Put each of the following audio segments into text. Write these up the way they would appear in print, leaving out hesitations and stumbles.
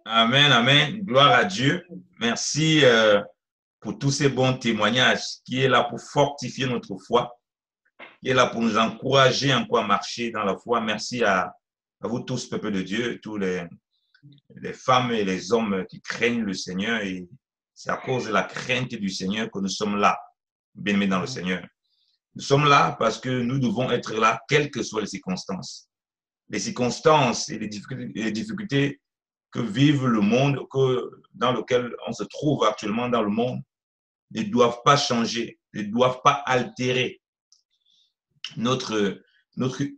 Amen, amen. Gloire à Dieu. Merci pour tous ces bons témoignages qui est là pour fortifier notre foi, qui est là pour nous encourager encore à marcher dans la foi. Merci à vous tous, peuple de Dieu, tous les femmes et les hommes qui craignent le Seigneur. Et c'est à cause de la crainte du Seigneur que nous sommes là, bien-aimés dans le Seigneur. Nous sommes là parce que nous devons être là, quelles que soient les circonstances. Les circonstances et les difficultés que vive le monde, dans lequel on se trouve actuellement dans le monde, ne doivent pas changer, ne doivent pas altérer notre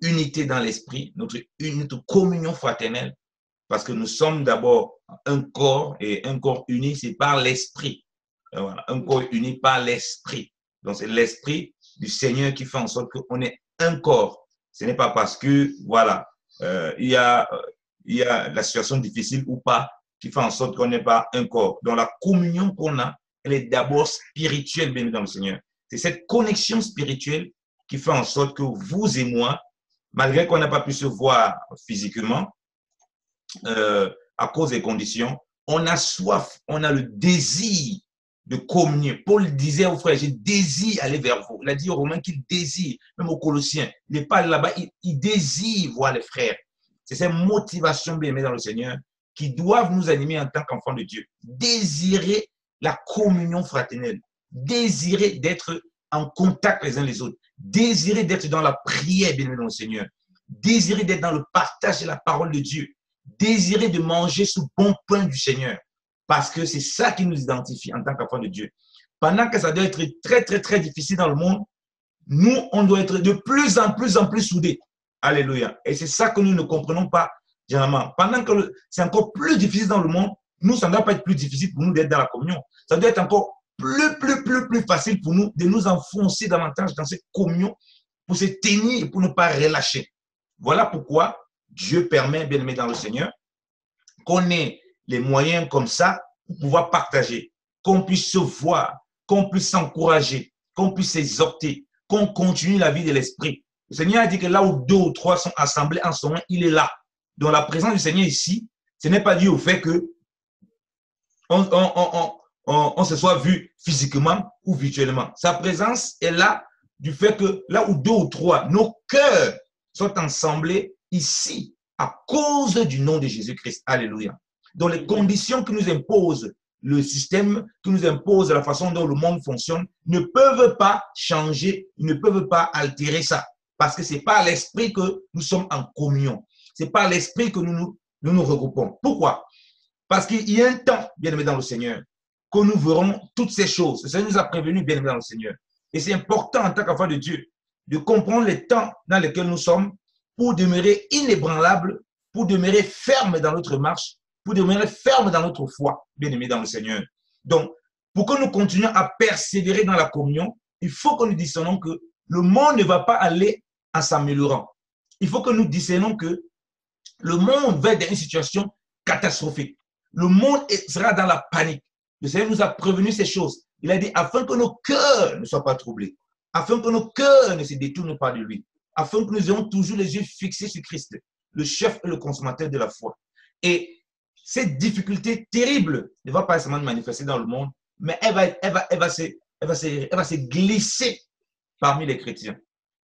unité dans l'esprit, notre communion fraternelle, parce que nous sommes d'abord un corps, et un corps uni, c'est par l'esprit. Voilà, un corps uni par l'esprit. Donc, c'est l'esprit du Seigneur qui fait en sorte qu'on est un corps. Ce n'est pas parce que, voilà, il y a la situation difficile ou pas qui fait en sorte qu'on n'est pas un corps. Donc, la communion qu'on a, elle est d'abord spirituelle, bien dans le Seigneur. C'est cette connexion spirituelle qui fait en sorte que vous et moi, malgré qu'on n'a pas pu se voir physiquement, à cause des conditions, on a soif, on a le désir de communier. Paul disait aux frères, je désire aller vers vous. Il a dit aux Romains qu'il désire, même aux Colossiens. Il n'est pas là-bas, il désire voir les frères. C'est ces motivations bien aimées dans le Seigneur qui doivent nous animer en tant qu'enfants de Dieu. Désirer la communion fraternelle, désirer d'être en contact les uns les autres, désirer d'être dans la prière bien aimée dans le Seigneur, désirer d'être dans le partage de la parole de Dieu, désirer de manger sous bon pain du Seigneur, parce que c'est ça qui nous identifie en tant qu'enfants de Dieu. Pendant que ça doit être très, très, très difficile dans le monde, nous, on doit être de plus en plus soudés. Alléluia. Et c'est ça que nous ne comprenons pas généralement. Pendant que c'est encore plus difficile dans le monde, nous, ça ne doit pas être plus difficile pour nous d'être dans la communion. Ça doit être encore plus facile pour nous de nous enfoncer davantage dans cette communion pour se tenir et pour ne pas relâcher. Voilà pourquoi Dieu permet, bien aimé dans le Seigneur, qu'on ait les moyens comme ça pour pouvoir partager, qu'on puisse se voir, qu'on puisse s'encourager, qu'on puisse s'exhorter, qu'on continue la vie de l'esprit. Le Seigneur a dit que là où 2 ou 3 sont assemblés en son nom, il est là. Donc la présence du Seigneur ici, ce n'est pas dû au fait que on se soit vu physiquement ou virtuellement. Sa présence est là du fait que là où 2 ou 3, nos cœurs sont ensemblés ici à cause du nom de Jésus-Christ. Alléluia. Donc les conditions que nous impose le système, que nous impose la façon dont le monde fonctionne, ne peuvent pas changer, ne peuvent pas altérer ça. Parce que c'est par l'esprit que nous sommes en communion. C'est par l'esprit que nous nous regroupons. Pourquoi? Parce qu'il y a un temps, bien aimé dans le Seigneur, que nous verrons toutes ces choses. Le Seigneur nous a prévenus, bien aimé dans le Seigneur. Et c'est important en tant qu'enfant de Dieu de comprendre les temps dans lesquels nous sommes pour demeurer inébranlables, pour demeurer fermes dans notre marche, pour demeurer fermes dans notre foi, bien aimé dans le Seigneur. Donc, pour que nous continuions à persévérer dans la communion, il faut que nous discernions que le monde ne va pas aller en s'améliorant. Il faut que nous discernions que le monde va être dans une situation catastrophique. Le monde sera dans la panique. Le Seigneur nous a prévenu ces choses. Il a dit, afin que nos cœurs ne soient pas troublés, afin que nos cœurs ne se détournent pas de lui, afin que nous ayons toujours les yeux fixés sur Christ, le chef et le consommateur de la foi. Et cette difficulté terrible ne va pas seulement manifester dans le monde, mais elle va se glisser parmi les chrétiens.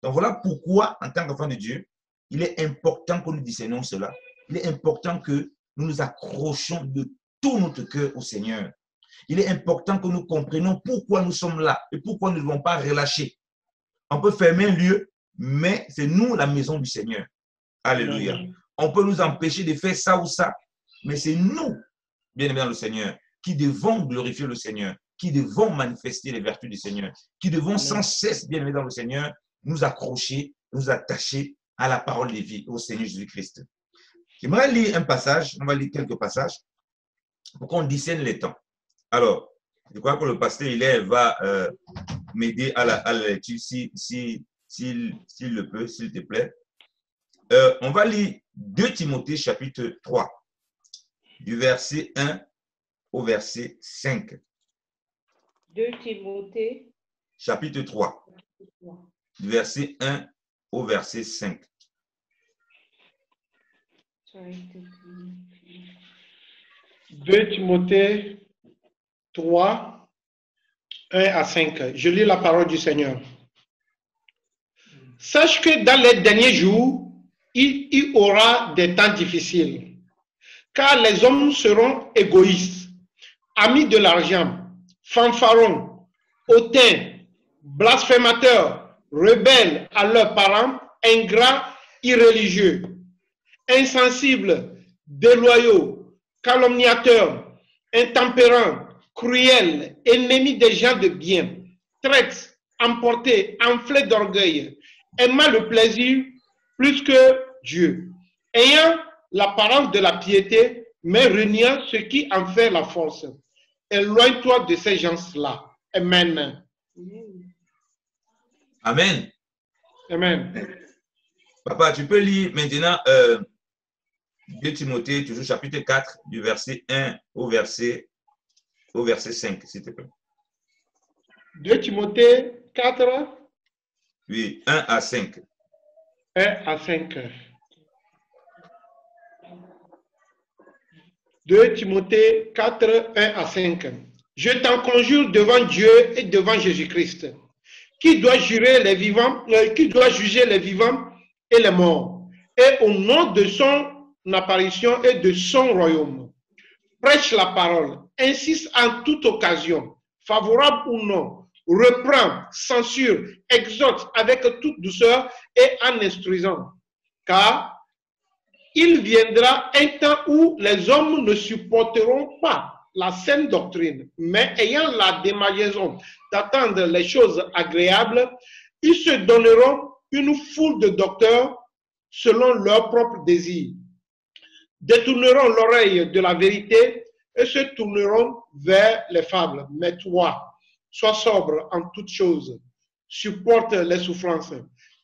Donc voilà pourquoi, en tant qu'enfant de Dieu, il est important que nous discernions cela. Il est important que nous nous accrochions de tout notre cœur au Seigneur. Il est important que nous comprenions pourquoi nous sommes là et pourquoi nous ne devons pas relâcher. On peut fermer un lieu, mais c'est nous la maison du Seigneur. Alléluia. On peut nous empêcher de faire ça ou ça, mais c'est nous, bien-aimés dans le Seigneur, qui devons glorifier le Seigneur, qui devons manifester les vertus du Seigneur, qui devons sans cesse, bien-aimés dans le Seigneur, nous accrocher, nous attacher à la parole de vie, au Seigneur Jésus-Christ. J'aimerais lire un passage, on va lire quelques passages, pour qu'on discerne les temps. Alors, je crois que le pasteur Hilaire va m'aider à la lecture, s'il le peut, s'il te plaît. On va lire 2 Timothée chapitre 3, du verset 1 au verset 5. 2 Timothée chapitre 3, du verset 1 au verset 5. 2 Timothée 3, 1 à 5. Je lis la parole du Seigneur. Sache que dans les derniers jours, il y aura des temps difficiles, car les hommes seront égoïstes, amis de l'argent, fanfarons, hautains, blasphémateurs, rebelles à leurs parents, ingrats, irréligieux, insensibles, déloyaux, calomniateurs, intempérants, cruels, ennemis des gens de bien, traîtres, emportés, enflés d'orgueil, aimant le plaisir plus que Dieu, ayant l'apparence de la piété, mais reniant ce qui en fait la force. Éloigne-toi de ces gens-là. Amen. Amen. Amen. Papa, tu peux lire maintenant 2 Timothée, toujours chapitre 4, du verset 1 au verset 5, s'il te plaît. 2 Timothée 4, Oui, 1 à 5. 1 à 5. 2 Timothée 4, 1 à 5. Je t'en conjure devant Dieu et devant Jésus-Christ, qui doit juger les vivants et les morts, et au nom de son apparition et de son royaume. Prêche la parole, insiste en toute occasion, favorable ou non, reprend, censure, exhorte avec toute douceur et en instruisant. Car il viendra un temps où les hommes ne supporteront pas la saine doctrine, mais ayant la démaillation d'attendre les choses agréables, ils se donneront une foule de docteurs selon leurs propres désirs, détourneront l'oreille de la vérité et se tourneront vers les fables. Mais toi, sois sobre en toutes choses, supporte les souffrances,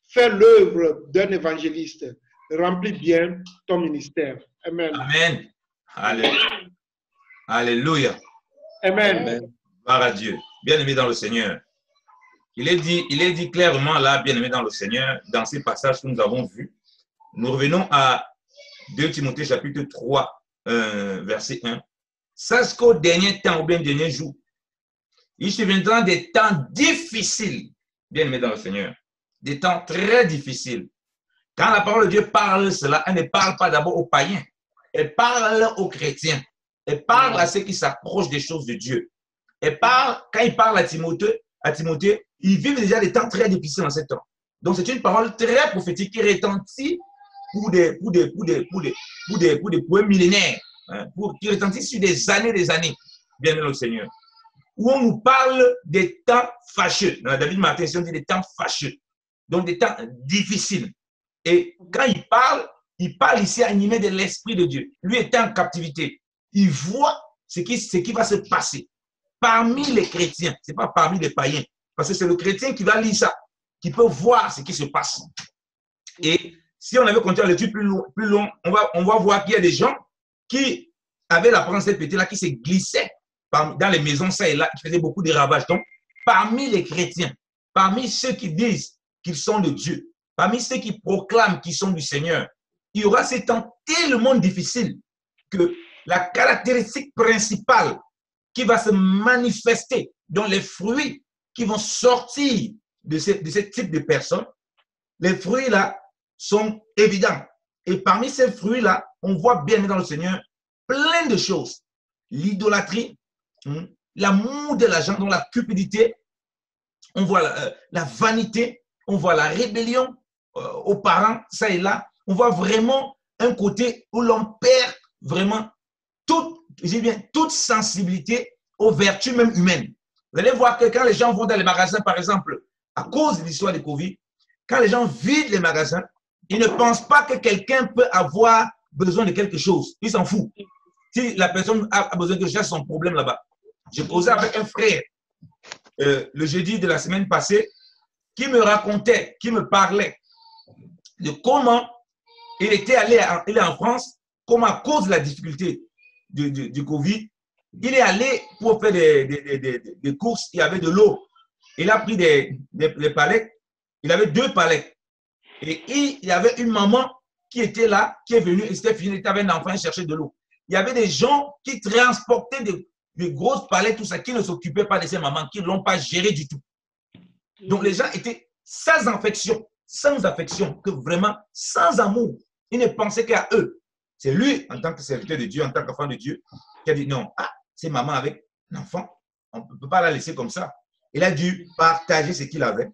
fais l'œuvre d'un évangéliste, remplis bien ton ministère. Amen. Amen. Alléluia. Alléluia. Amen. Gloire à Dieu. Bien-aimé dans le Seigneur. Il est dit clairement là, bien-aimé dans le Seigneur, dans ces passages que nous avons vus. Nous revenons à 2 Timothée chapitre 3, verset 1. Sache qu'au dernier temps, ou bien dernier jour, il se viendra des temps difficiles, bien-aimé dans le Seigneur. Des temps très difficiles. Quand la parole de Dieu parle cela, elle ne parle pas d'abord aux païens. Elle parle aux chrétiens. Elle parle à ceux qui s'approchent des choses de Dieu. Elle parle, quand il parle à Timothée, ils vivent déjà des temps très difficiles en ce temps. Donc, c'est une parole très prophétique qui retentit pour des poèmes millénaires, hein, qui retentit sur des années, bien le Seigneur. Où on nous parle des temps fâcheux. Dans David Martin, on dit des temps fâcheux. Donc, des temps difficiles. Et quand il parle ici animé de l'Esprit de Dieu. Lui était en captivité. Il voit ce qui va se passer parmi les chrétiens. Ce n'est pas parmi les païens. Parce que c'est le chrétien qui va lire ça, qui peut voir ce qui se passe. Et si on avait continué à l'étude plus long, on va voir qu'il y a des gens qui avaient l'apparence de pété là, qui se glissaient dans les maisons, ça et là, qui faisaient beaucoup de ravages. Donc, parmi les chrétiens, parmi ceux qui disent qu'ils sont de Dieu, parmi ceux qui proclament qu'ils sont du Seigneur, il y aura ces temps tellement difficiles que la caractéristique principale qui va se manifester dans les fruits qui vont sortir de ce type de personnes, les fruits là sont évidents. Et parmi ces fruits-là, on voit bien dans le Seigneur plein de choses. L'idolâtrie, l'amour de l'argent, donc la cupidité, on voit la vanité, on voit la rébellion aux parents, ça et là. On voit vraiment un côté où l'on perd vraiment toute sensibilité aux vertus même humaines. Vous allez voir que quand les gens vont dans les magasins, par exemple, à cause de l'histoire de Covid, quand les gens vident les magasins, ils ne pensent pas que quelqu'un peut avoir besoin de quelque chose. Ils s'en foutent. Si la personne a besoin que je cherche son problème là-bas. J'ai causé avec un frère le jeudi de la semaine passée qui me racontait, qui me parlait de comment il est en France, comment à cause de la difficulté du Covid, il est allé pour faire des courses, il y avait de l'eau. Il a pris des palettes, il avait 2 palettes. Et il y avait une maman qui était là, qui est venue, et c'était fini, il avait un enfant, il cherchait de l'eau. il y avait des gens qui transportaient des grosses palettes, tout ça, qui ne s'occupaient pas de ces mamans, qui ne l'ont pas géré du tout. Donc, les gens étaient sans affection, que vraiment, sans amour. Ils ne pensaient qu'à eux. C'est lui, en tant que serviteur de Dieu, en tant qu'enfant de Dieu, qui a dit non, c'est maman avec l'enfant, on ne peut pas la laisser comme ça. Il a dû partager ce qu'il avait.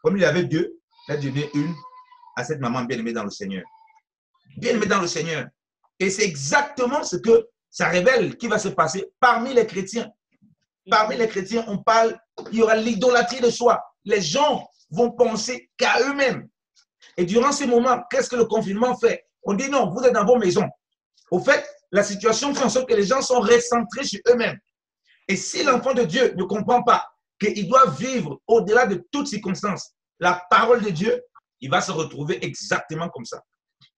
Comme il avait deux, il a donné une à cette maman bien-aimée dans le Seigneur. Bien-aimée dans le Seigneur. Et c'est exactement ce que ça révèle qui va se passer parmi les chrétiens. Parmi les chrétiens, on parle, il y aura l'idolâtrie de soi. Les gens vont penser qu'à eux-mêmes. Et durant ces moments, qu'est-ce que le confinement fait? On dit non, vous êtes dans vos maisons. Au fait, la situation fait en sorte que les gens sont recentrés sur eux-mêmes. Et si l'enfant de Dieu ne comprend pas qu'il doit vivre au-delà de toutes circonstances la parole de Dieu, il va se retrouver exactement comme ça.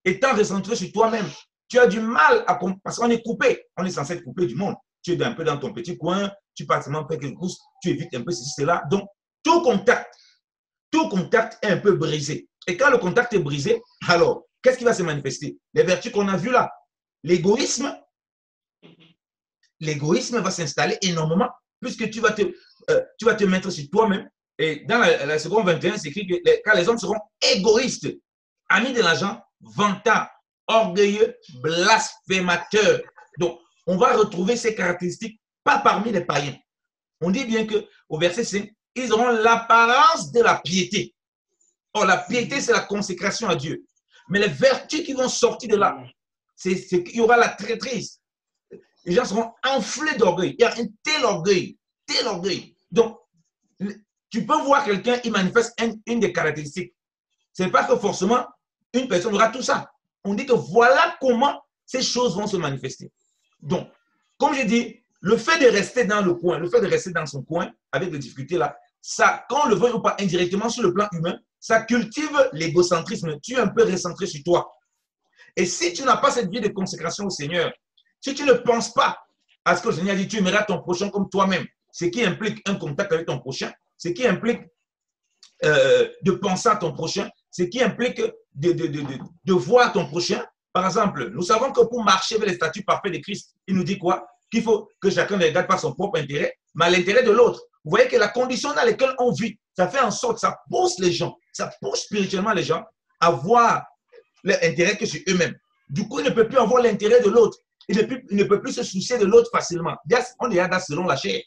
Étant recentré sur toi-même, tu as du mal à comprendre, parce qu'on est coupé, on est censé être coupé du monde. Tu es un peu dans ton petit coin, tu pars seulement faire quelque chose, tu évites un peu ceci, cela. Donc, tout contact est un peu brisé. Et quand le contact est brisé, alors, qu'est-ce qui va se manifester? Les vertus qu'on a vues là. L'égoïsme va s'installer énormément puisque tu vas te mettre sur toi-même. Et dans la seconde 21, c'est écrit que quand les hommes seront égoïstes, amis de l'argent, vantards, orgueilleux, blasphémateurs. Donc, on va retrouver ces caractéristiques pas parmi les païens. On dit bien qu'au verset 5, ils auront l'apparence de la piété. Or, la piété, c'est la consécration à Dieu. Mais les vertus qui vont sortir de là, c'est qu'il y aura la traîtrise. Les gens seront enflés d'orgueil. Il y a un tel orgueil. Donc, tu peux voir quelqu'un, il manifeste une des caractéristiques. Ce n'est pas que forcément une personne aura tout ça. On dit que voilà comment ces choses vont se manifester. Donc, comme je dis, le fait de rester dans le coin, le fait de rester dans son coin avec les difficultés là, ça, quand on le veut ou pas indirectement sur le plan humain, ça cultive l'égocentrisme. Tu es un peu recentré sur toi. Et si tu n'as pas cette vie de consécration au Seigneur, si tu ne penses pas à ce que le Seigneur dit, tu aimeras ton prochain comme toi-même, ce qui implique un contact avec ton prochain, ce qui implique de penser à ton prochain, ce qui implique de voir ton prochain. Par exemple, nous savons que pour marcher vers les statuts parfaits de Christ, il nous dit quoi? Qu'il faut que chacun ne regarde pas son propre intérêt, mais à l'intérêt de l'autre. Vous voyez que la condition dans laquelle on vit, ça fait en sorte, ça pousse les gens, ça pousse spirituellement les gens à voir l'intérêt que sur eux-mêmes. Du coup, il ne peut plus avoir l'intérêt de l'autre. Il ne peut plus se soucier de l'autre facilement. On est là selon la chair.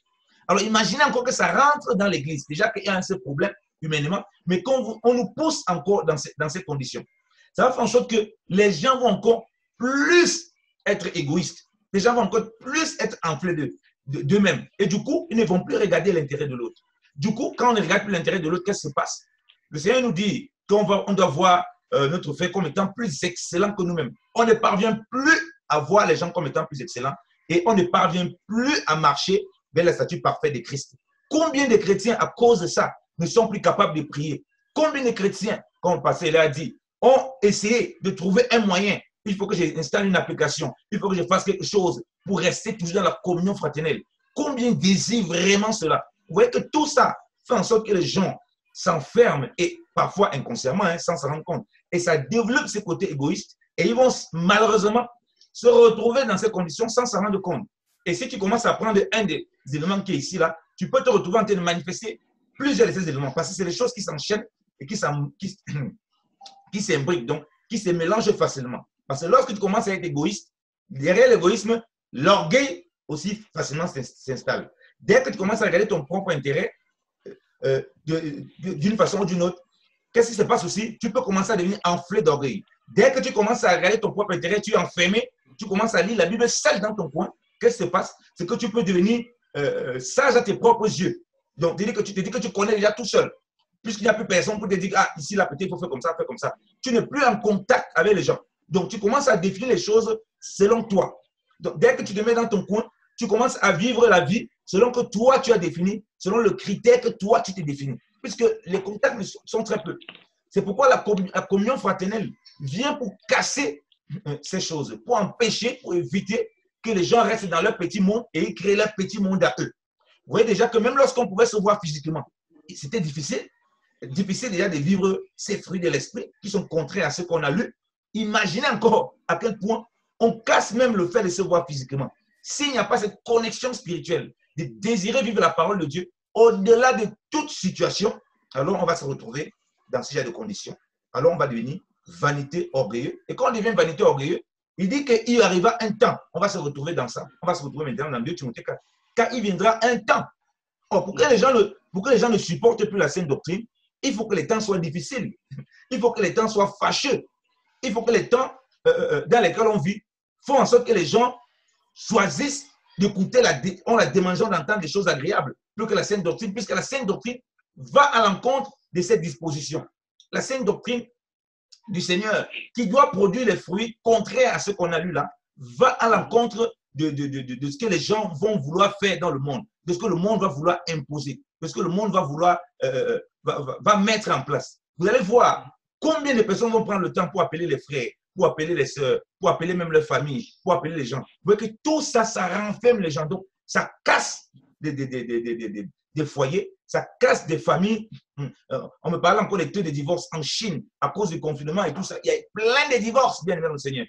Alors, imaginez encore que ça rentre dans l'église. Déjà qu'il y a un seul problème humainement, mais qu'on nous pousse encore dans ces conditions. Ça va faire en sorte que les gens vont encore plus être égoïstes. Les gens vont encore plus être enflés d'eux-mêmes. Et du coup, ils ne vont plus regarder l'intérêt de l'autre. Du coup, quand on ne regarde plus l'intérêt de l'autre, qu'est-ce qui se passe? Le Seigneur nous dit qu'on doit voir notre frère comme étant plus excellent que nous-mêmes. On ne parvient plus à voir les gens comme étant plus excellents et on ne parvient plus à marcher vers le statut parfait de Christ. Combien de chrétiens, à cause de ça, ne sont plus capables de prier? Combien de chrétiens, comme le pasteur l'a dit, ont essayé de trouver un moyen? Il faut que j'installe une application, il faut que je fasse quelque chose pour rester toujours dans la communion fraternelle. Combien désirent vraiment cela? Vous voyez que tout ça fait en sorte que les gens s'enferment et parfois inconsciemment, sans s'en rendre compte. Et ça développe ce côté égoïste et ils vont malheureusement se retrouver dans ces conditions sans s'en rendre compte. Et si tu commences à prendre un des éléments qui est ici, là, tu peux te retrouver en train de manifester plusieurs de ces éléments parce que c'est des choses qui s'enchaînent et qui s'imbriquent, donc qui se mélangent facilement. Parce que lorsque tu commences à être égoïste, derrière l'égoïsme, l'orgueil aussi facilement s'installe. Dès que tu commences à regarder ton propre intérêt d'une façon ou d'une autre, qu'est-ce qui se passe aussi? Tu peux commencer à devenir enflé d'orgueil. Dès que tu commences à regarder ton propre intérêt, tu es enfermé, tu commences à lire la Bible seul dans ton coin. Qu'est-ce qui se passe? C'est que tu peux devenir sage à tes propres yeux. Donc, tu te dis que tu connais déjà tout seul. Puisqu'il n'y a plus personne pour te dire, ah, ici, là, peut-être, il faut faire comme ça, faire comme ça. Tu n'es plus en contact avec les gens. Donc, tu commences à définir les choses selon toi. Donc, dès que tu te mets dans ton coin, tu commences à vivre la vie selon que toi, tu as défini, selon le critère que toi, tu t'es défini. Puisque les contacts sont très peu. C'est pourquoi la communion fraternelle vient pour casser ces choses, pour empêcher, pour éviter que les gens restent dans leur petit monde et créent leur petit monde à eux. Vous voyez déjà que même lorsqu'on pouvait se voir physiquement, c'était difficile. Difficile déjà de vivre ces fruits de l'esprit qui sont contraires à ce qu'on a lu. Imaginez encore à quel point On casse même le fait de se voir physiquement. S'il n'y a pas cette connexion spirituelle, de désirer vivre la parole de Dieu, au-delà de toute situation, alors on va se retrouver dans ce genre de conditions. Alors on va devenir vanité, orgueilleux. Et quand on devient vanité, orgueilleux, il dit qu'il arrivera un temps, on va se retrouver dans ça. On va se retrouver maintenant dans 2 Timothée 4. Car il viendra un temps. Or, pour que les gens ne supportent plus la saine doctrine, il faut que les temps soient difficiles. Il faut que les temps soient fâcheux. Il faut que les temps dans lesquels on vit font en sorte que les gens choisissent d'écouter ont la dimension d'entendre des choses agréables plus que la saine doctrine, puisque la saine doctrine va à l'encontre de cette disposition. La saine doctrine du Seigneur, qui doit produire les fruits contraires à ce qu'on a lu là, va à l'encontre de ce que les gens vont vouloir faire dans le monde, de ce que le monde va vouloir imposer, de ce que le monde va vouloir va mettre en place. Vous allez voir combien de personnes vont prendre le temps pour appeler les frères, pour appeler les sœurs, pour appeler même leur famille, pour appeler les gens. Vous voyez que tout ça, ça renferme les gens. Donc, ça casse des foyers, ça casse des familles. On me parle encore des taux de divorce en Chine à cause du confinement et tout ça. Il y a plein de divorces, bien évidemment, Seigneur.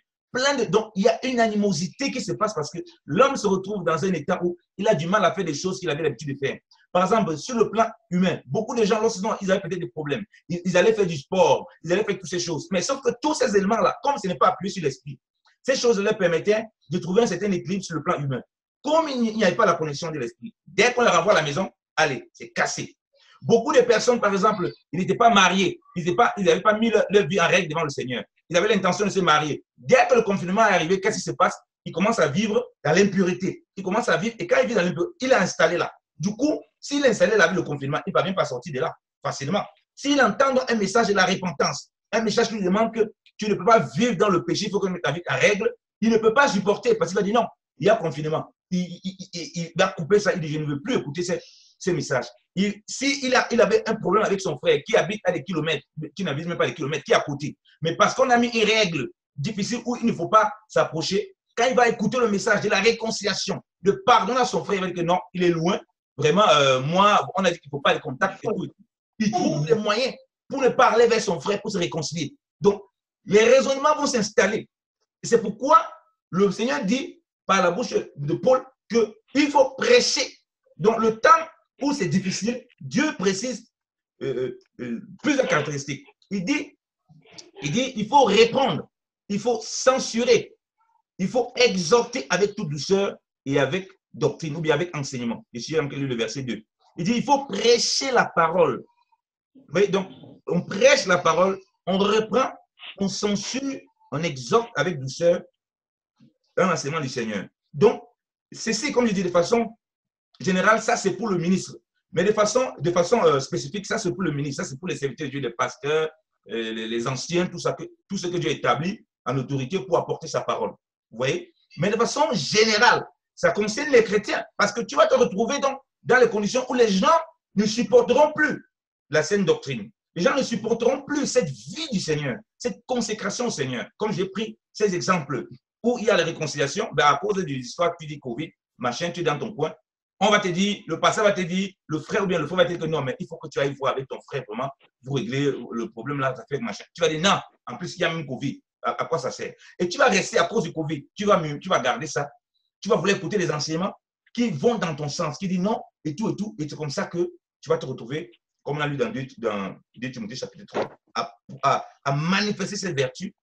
Donc, il y a une animosité qui se passe parce que l'homme se retrouve dans un état où il a du mal à faire des choses qu'il avait l'habitude de faire. Par exemple, sur le plan humain, beaucoup de gens, lorsqu'ils avaient peut-être des problèmes, ils allaient faire du sport, ils allaient faire toutes ces choses. Mais sauf que tous ces éléments-là, comme ce n'est pas appuyé sur l'esprit, ces choses leur permettaient de trouver un certain équilibre sur le plan humain. Comme il n'y avait pas la connexion de l'esprit, dès qu'on les renvoie à la maison, allez, c'est cassé. Beaucoup de personnes, par exemple, ils n'étaient pas mariés, ils n'avaient pas mis leur vie en règle devant le Seigneur. Ils avaient l'intention de se marier. Dès que le confinement est arrivé, qu'est-ce qui se passe? Ils commencent à vivre dans l'impurité. Ils commencent à vivre, et quand ils vivent dans l'impurité, il est installé là. Du coup, s'il est installé là avec le confinement, il ne va même pas sortir de là facilement. S'il entend un message de la repentance, un message qui lui demande que tu ne peux pas vivre dans le péché, il faut que tu mettes ta vie en règle, il ne peut pas supporter parce qu'il va dire non, il y a confinement. Il va couper ça, il dit je ne veux plus écouter ces messages. S'il avait un problème avec son frère qui habite à des kilomètres, qui n'habite même pas des kilomètres, qui est à côté, mais parce qu'on a mis une règle difficile où il ne faut pas s'approcher, quand il va écouter le message de la réconciliation, de pardonner à son frère, il va dire que non, il est loin. Vraiment, moi, on a dit qu'il ne faut pas les contacts et tout. Il trouve des moyens pour ne pas aller vers son frère, pour se réconcilier. Donc, les raisonnements vont s'installer. Et c'est pourquoi le Seigneur dit, par la bouche de Paul, qu'il faut prêcher. Donc, le temps où c'est difficile, Dieu précise plusieurs caractéristiques. Il dit, il faut répondre, il faut censurer, il faut exhorter avec toute douceur et avec doctrine ou bien avec enseignement. Je suis en train de lire le verset 2. Il dit, il faut prêcher la parole. Vous voyez, donc, on prêche la parole, on reprend, on censure, on exhorte avec douceur dans l'enseignement du Seigneur. Donc, ceci, comme je dis de façon générale, ça c'est pour le ministre. Mais de façon spécifique, ça c'est pour le ministre, ça c'est pour les serviteurs de Dieu, les pasteurs, les anciens, tout ce que Dieu a établi en autorité pour apporter sa parole. Vous voyez? Mais de façon générale, ça concerne les chrétiens parce que tu vas te retrouver dans les conditions où les gens ne supporteront plus la saine doctrine. Les gens ne supporteront plus cette vie du Seigneur, cette consécration au Seigneur. Comme j'ai pris ces exemples où il y a la réconciliation, ben à cause de l'histoire, tu dis Covid, machin, tu es dans ton coin. On va te dire, le pasteur va te dire, le frère ou bien le frère va te dire que non, mais il faut que tu ailles voir avec ton frère vraiment pour régler le problème là, ça fait machin. Tu vas dire non, en plus il y a même Covid, à quoi ça sert? Et tu vas rester à cause du Covid, tu vas garder ça, tu vas vouloir écouter les enseignements qui vont dans ton sens, qui disent non, et tout, et c'est comme ça que tu vas te retrouver, comme on a lu dans 2 Timothée chapitre 3, à manifester cette vertu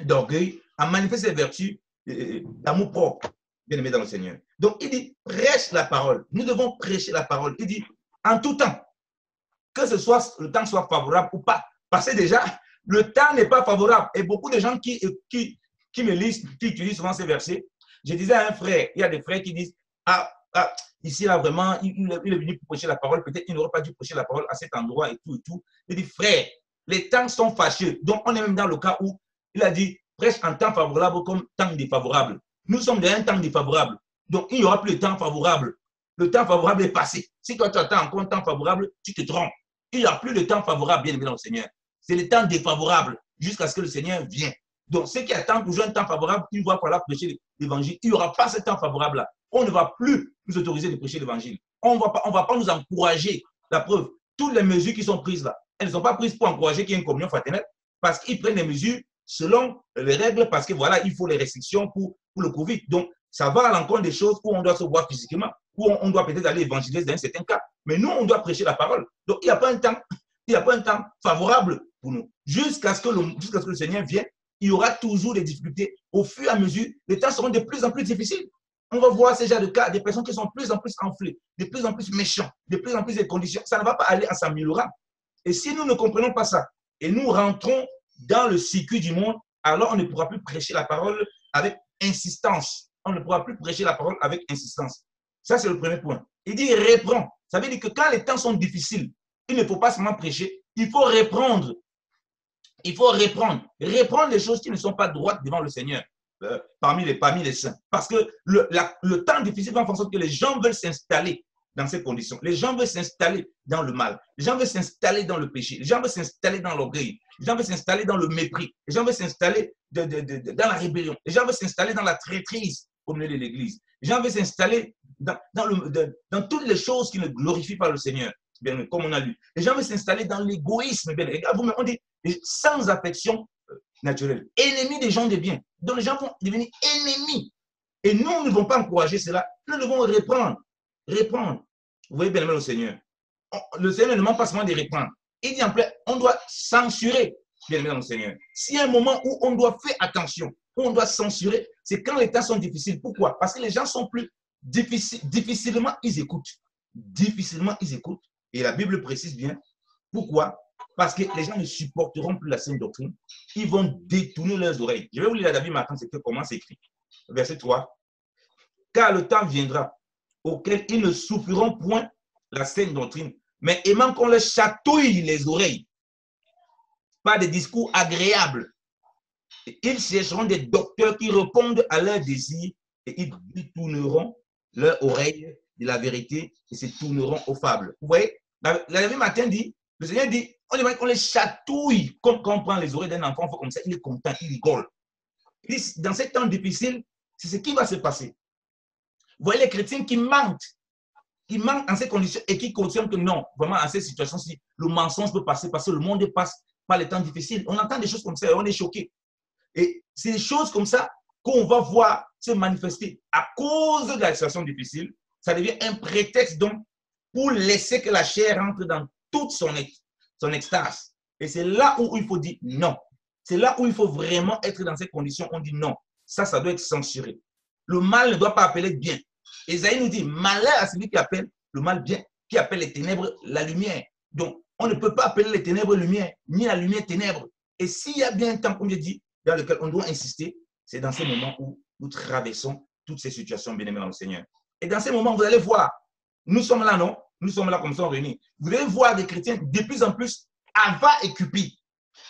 d'orgueil, à manifester cette vertu d'amour propre, bien aimé dans le Seigneur. Donc, il dit, prêche la parole. Nous devons prêcher la parole. Il dit, en tout temps, que le temps soit favorable ou pas. Parce que déjà, le temps n'est pas favorable. Et beaucoup de gens qui me lisent, qui utilisent souvent ces versets, je disais à un frère, il y a des frères qui disent, ici là vraiment, il est venu pour prêcher la parole, peut-être qu'il n'aurait pas dû prêcher la parole à cet endroit et tout et tout. Il dit, frère, les temps sont fâcheux. Donc, on est même dans le cas où il a dit, prêche en temps favorable comme temps défavorable. Nous sommes dans un temps défavorable. Donc, il n'y aura plus de temps favorable. Le temps favorable est passé. Si toi, tu attends encore un temps favorable, tu te trompes. Il n'y a plus de temps favorable, bien aimé dans le Seigneur. C'est le temps défavorable jusqu'à ce que le Seigneur vienne. Donc, ceux qui attendent toujours un temps favorable, une fois qu'on a prêché l'évangile, il n'y aura pas ce temps favorable-là. On ne va plus nous autoriser de prêcher l'évangile. On ne va pas nous encourager. La preuve, toutes les mesures qui sont prises là, elles ne sont pas prises pour encourager qu'il y ait une communion fraternelle parce qu'ils prennent des mesures selon les règles parce que voilà, il faut les restrictions pour le Covid. Donc, ça va à l'encontre des choses où on doit se voir physiquement, où on doit peut-être aller évangéliser dans un certain cas. Mais nous, on doit prêcher la parole. Donc, il n'y a pas un temps favorable pour nous. Jusqu'à ce que le Seigneur vienne, il y aura toujours des difficultés. Au fur et à mesure, les temps seront de plus en plus difficiles. On va voir ces genres de cas, des personnes qui sont de plus en plus enflées, de plus en plus méchants, de plus en plus de conditions. Ça ne va pas aller en s'améliorant. Et si nous ne comprenons pas ça, et nous rentrons dans le circuit du monde, alors on ne pourra plus prêcher la parole avec insistance. On ne pourra plus prêcher la parole avec insistance. Ça, c'est le premier point. Il dit reprends. Ça veut dire que quand les temps sont difficiles, il ne faut pas seulement prêcher, il faut reprendre. Il faut reprendre les choses qui ne sont pas droites devant le Seigneur, parmi les saints. Parce que le temps difficile va faire en sorte que les gens veulent s'installer dans ces conditions. Les gens veulent s'installer dans le mal. Les gens veulent s'installer dans le péché. Les gens veulent s'installer dans l'orgueil. Les gens veulent s'installer dans le mépris. Les gens veulent s'installer dans la rébellion. Les gens veulent s'installer dans la traîtrise au milieu de l'Église. Les gens veulent s'installer dans toutes les choses qui ne glorifient pas le Seigneur, bien, comme on a lu. Les gens veulent s'installer dans l'égoïsme. On dit sans affection naturelle. Ennemis des gens de bien. Donc les gens vont devenir ennemis. Et nous ne devons pas encourager cela. Nous devons reprendre. Vous voyez bien le Seigneur. Le Seigneur ne demande pas seulement de reprendre. Il dit en plein, on doit censurer, bien le Seigneur. S'il y a un moment où on doit faire attention, où on doit censurer, c'est quand les temps sont difficiles. Pourquoi? Parce que les gens sont plus difficilement, ils écoutent. Difficilement, ils écoutent. Et la Bible précise bien. Pourquoi? Parce que les gens ne supporteront plus la saine doctrine. Ils vont détourner leurs oreilles. Je vais vous lire la Bible maintenant, c'est comment c'est écrit. Verset 3. Car le temps viendra auquel ils ne souffriront point la saine doctrine, mais aimant qu'on leur chatouille les oreilles par des discours agréables. Et ils chercheront des docteurs qui répondent à leurs désirs et ils détourneront leur oreille de la vérité et se tourneront aux fables. Vous voyez, la Bible matin dit, le Seigneur dit, on demande qu'on les chatouille, comme quand on prend les oreilles d'un enfant, comme ça, il est content, il rigole. Il dit, dans ces temps difficiles, c'est ce qui va se passer. Vous voyez les chrétiens qui mentent en ces conditions et qui conscients que non, vraiment, en ces situations-ci, le mensonge peut passer parce que le monde passe par les temps difficiles. On entend des choses comme ça et on est choqué. Et c'est des choses comme ça qu'on va voir se manifester à cause de la situation difficile. Ça devient un prétexte donc pour laisser que la chair rentre dans toute son extase. Et c'est là où il faut dire non. C'est là où il faut vraiment être dans ces conditions. On dit non. Ça doit être censuré. Le mal ne doit pas appeler bien. Esaïe nous dit, malheur à celui qui appelle le mal bien, qui appelle les ténèbres la lumière. Donc, on ne peut pas appeler les ténèbres lumière, ni la lumière ténèbres. Et s'il y a bien un temps, comme je dis, dans lequel on doit insister, c'est dans ces moments où nous traversons toutes ces situations, bien-aimés dans le Seigneur. Et dans ces moments, vous allez voir, nous sommes là, non? Nous sommes là comme ça, réunis. Vous allez voir des chrétiens de plus en plus avares et cupides.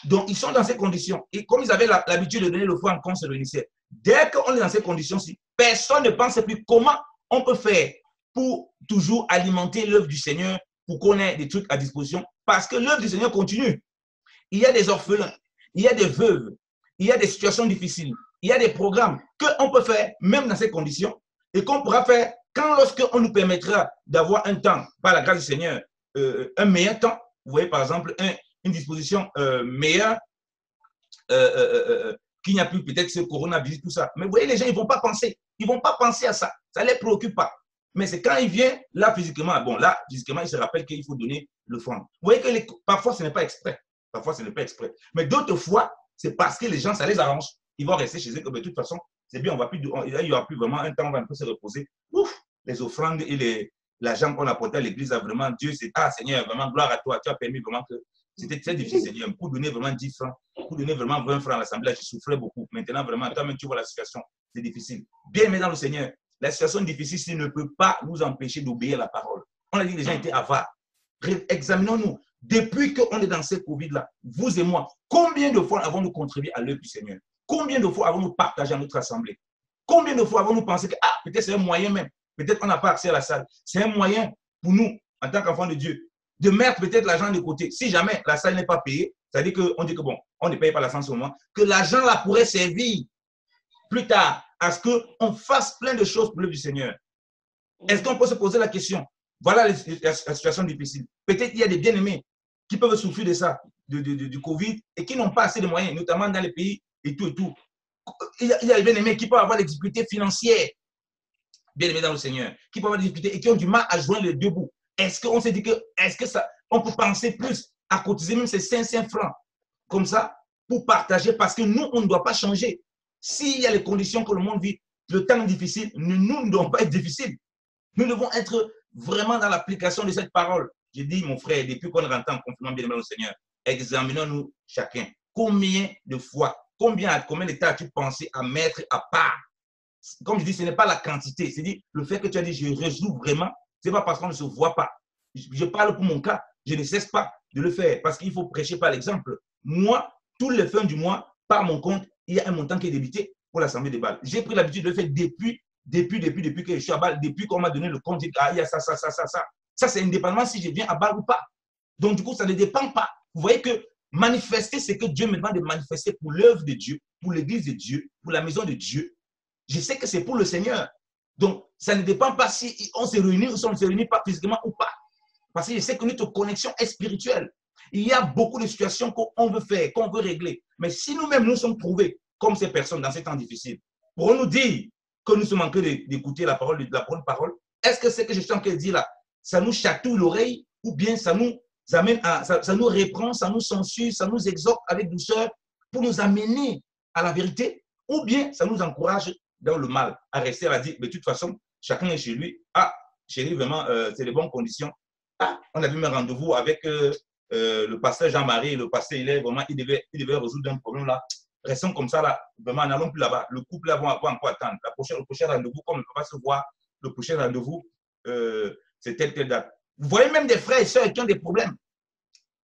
Donc, ils sont dans ces conditions. Et comme ils avaient l'habitude de donner le foi en quand on se réunissait, dès qu'on est dans ces conditions-ci, personne ne pense plus comment on peut faire pour toujours alimenter l'œuvre du Seigneur, pour qu'on ait des trucs à disposition, parce que l'œuvre du Seigneur continue. Il y a des orphelins, il y a des veuves, il y a des situations difficiles, il y a des programmes qu'on peut faire même dans ces conditions et qu'on pourra faire lorsqu'on nous permettra d'avoir un temps, par la grâce du Seigneur, un meilleur temps. Vous voyez par exemple une disposition meilleure, qu'il n'y a plus peut-être ce coronavirus, tout ça. Mais vous voyez, les gens, ils ne vont pas penser. Ils ne vont pas penser à ça. Ça ne les préoccupe pas. Mais c'est quand il vient, là, physiquement, bon, là, physiquement, il se rappelle qu'il faut donner le franc. Vous voyez que parfois, ce n'est pas exprès. Parfois, ce n'est pas exprès. Mais d'autres fois, c'est parce que les gens, ça les arrange. Ils vont rester chez eux. De toute façon, c'est bien, il n'y aura plus vraiment un temps, on va un peu se reposer. Ouf, les offrandes et l'argent qu'on apportait à l'église, vraiment, Dieu, c'est, ah Seigneur, vraiment, gloire à toi. Tu as permis vraiment que c'était très difficile, Seigneur. Pour donner vraiment 10 francs, pour donner vraiment 20 francs à l'assemblée, je souffrais beaucoup. Maintenant, vraiment, toi-même, tu vois la situation, c'est difficile. Bien aimé dans le Seigneur, la situation difficile ne peut pas nous empêcher d'obéir à la parole. On a dit que les gens étaient avares. Examinons-nous. Depuis qu'on est dans ce Covid-là, vous et moi, combien de fois avons-nous contribué à l'œuvre du Seigneur? Combien de fois avons-nous partagé à notre assemblée? Combien de fois avons-nous pensé que, ah, peut-être c'est un moyen même, peut-être qu'on n'a pas accès à la salle. C'est un moyen pour nous, en tant qu'enfants de Dieu, de mettre peut-être l'argent de côté. Si jamais la salle n'est pas payée, ça veut dire qu'on dit que bon, on ne paye pas la salle en ce moment, que l'argent là pourrait servir plus tard à ce qu'on fasse plein de choses pour l'œuvre du Seigneur. Est-ce qu'on peut se poser la question? Voilà la situation difficile. Peut-être qu'il y a des bien-aimés qui peuvent souffrir de ça. du Covid et qui n'ont pas assez de moyens, notamment dans les pays et tout et tout. Il y a des bien-aimés qui peuvent avoir des difficultés financières, bien-aimés dans le Seigneur, qui peuvent avoir des difficultés et qui ont du mal à joindre les deux bouts. Est-ce qu'on s'est dit que, on peut penser plus à cotiser même ces 500 francs comme ça pour partager parce que nous, on ne doit pas changer. S'il y a les conditions que le monde vit, le temps est difficile, nous ne devons pas être difficiles. Nous devons être vraiment dans l'application de cette parole. J'ai dit, mon frère, depuis qu'on rentre en confinement, bien aimé au Seigneur, examinons-nous chacun. Combien de fois, combien d'états as-tu pensé à mettre à part? Comme je dis, ce n'est pas la quantité, c'est dit le fait que tu as dit, je résous vraiment, ce n'est pas parce qu'on ne se voit pas. Je parle pour mon cas, je ne cesse pas de le faire parce qu'il faut prêcher par l'exemple. Moi, tous les fins du mois, par mon compte, il y a un montant qui est débité pour l'Assemblée des Bâles. J'ai pris l'habitude de le faire depuis que je suis à Bâle, depuis qu'on m'a donné le compte, il y a ça. Ça, c'est indépendamment si je viens à Bâle ou pas. Donc, du coup, ça ne dépend pas. Vous voyez que manifester ce que Dieu me demande de manifester pour l'œuvre de Dieu, pour l'église de Dieu, pour la maison de Dieu. Je sais que c'est pour le Seigneur. Donc, ça ne dépend pas si on se réunit ou si on ne se réunit pas physiquement ou pas. Parce que je sais que notre connexion est spirituelle. Il y a beaucoup de situations qu'on veut faire, qu'on veut régler. Mais si nous-mêmes nous sommes trouvés comme ces personnes dans ces temps difficiles, pour nous dire que nous sommes en train d'écouter la parole, la bonne parole, est-ce que c'est que je suis en train de dire là, ça nous chatouille l'oreille ou bien ça nous amène ça nous reprend, ça nous censure, ça nous exhorte avec douceur pour nous amener à la vérité ou bien ça nous encourage dans le mal à rester à la dire, mais de toute façon, chacun est chez lui. Ah, chérie, vraiment, c'est les bonnes conditions. Ah, on a vu un rendez-vous avec le pasteur Jean-Marie, le pasteur Hilaire, vraiment, il devait résoudre un problème là. Restons comme ça là, vraiment, n'allons plus là-bas. Le couple là va encore attendre. Le prochain rendez-vous, comme on ne peut pas se voir, le prochain rendez-vous, c'est telle date. Vous voyez même des frères et sœurs qui ont des problèmes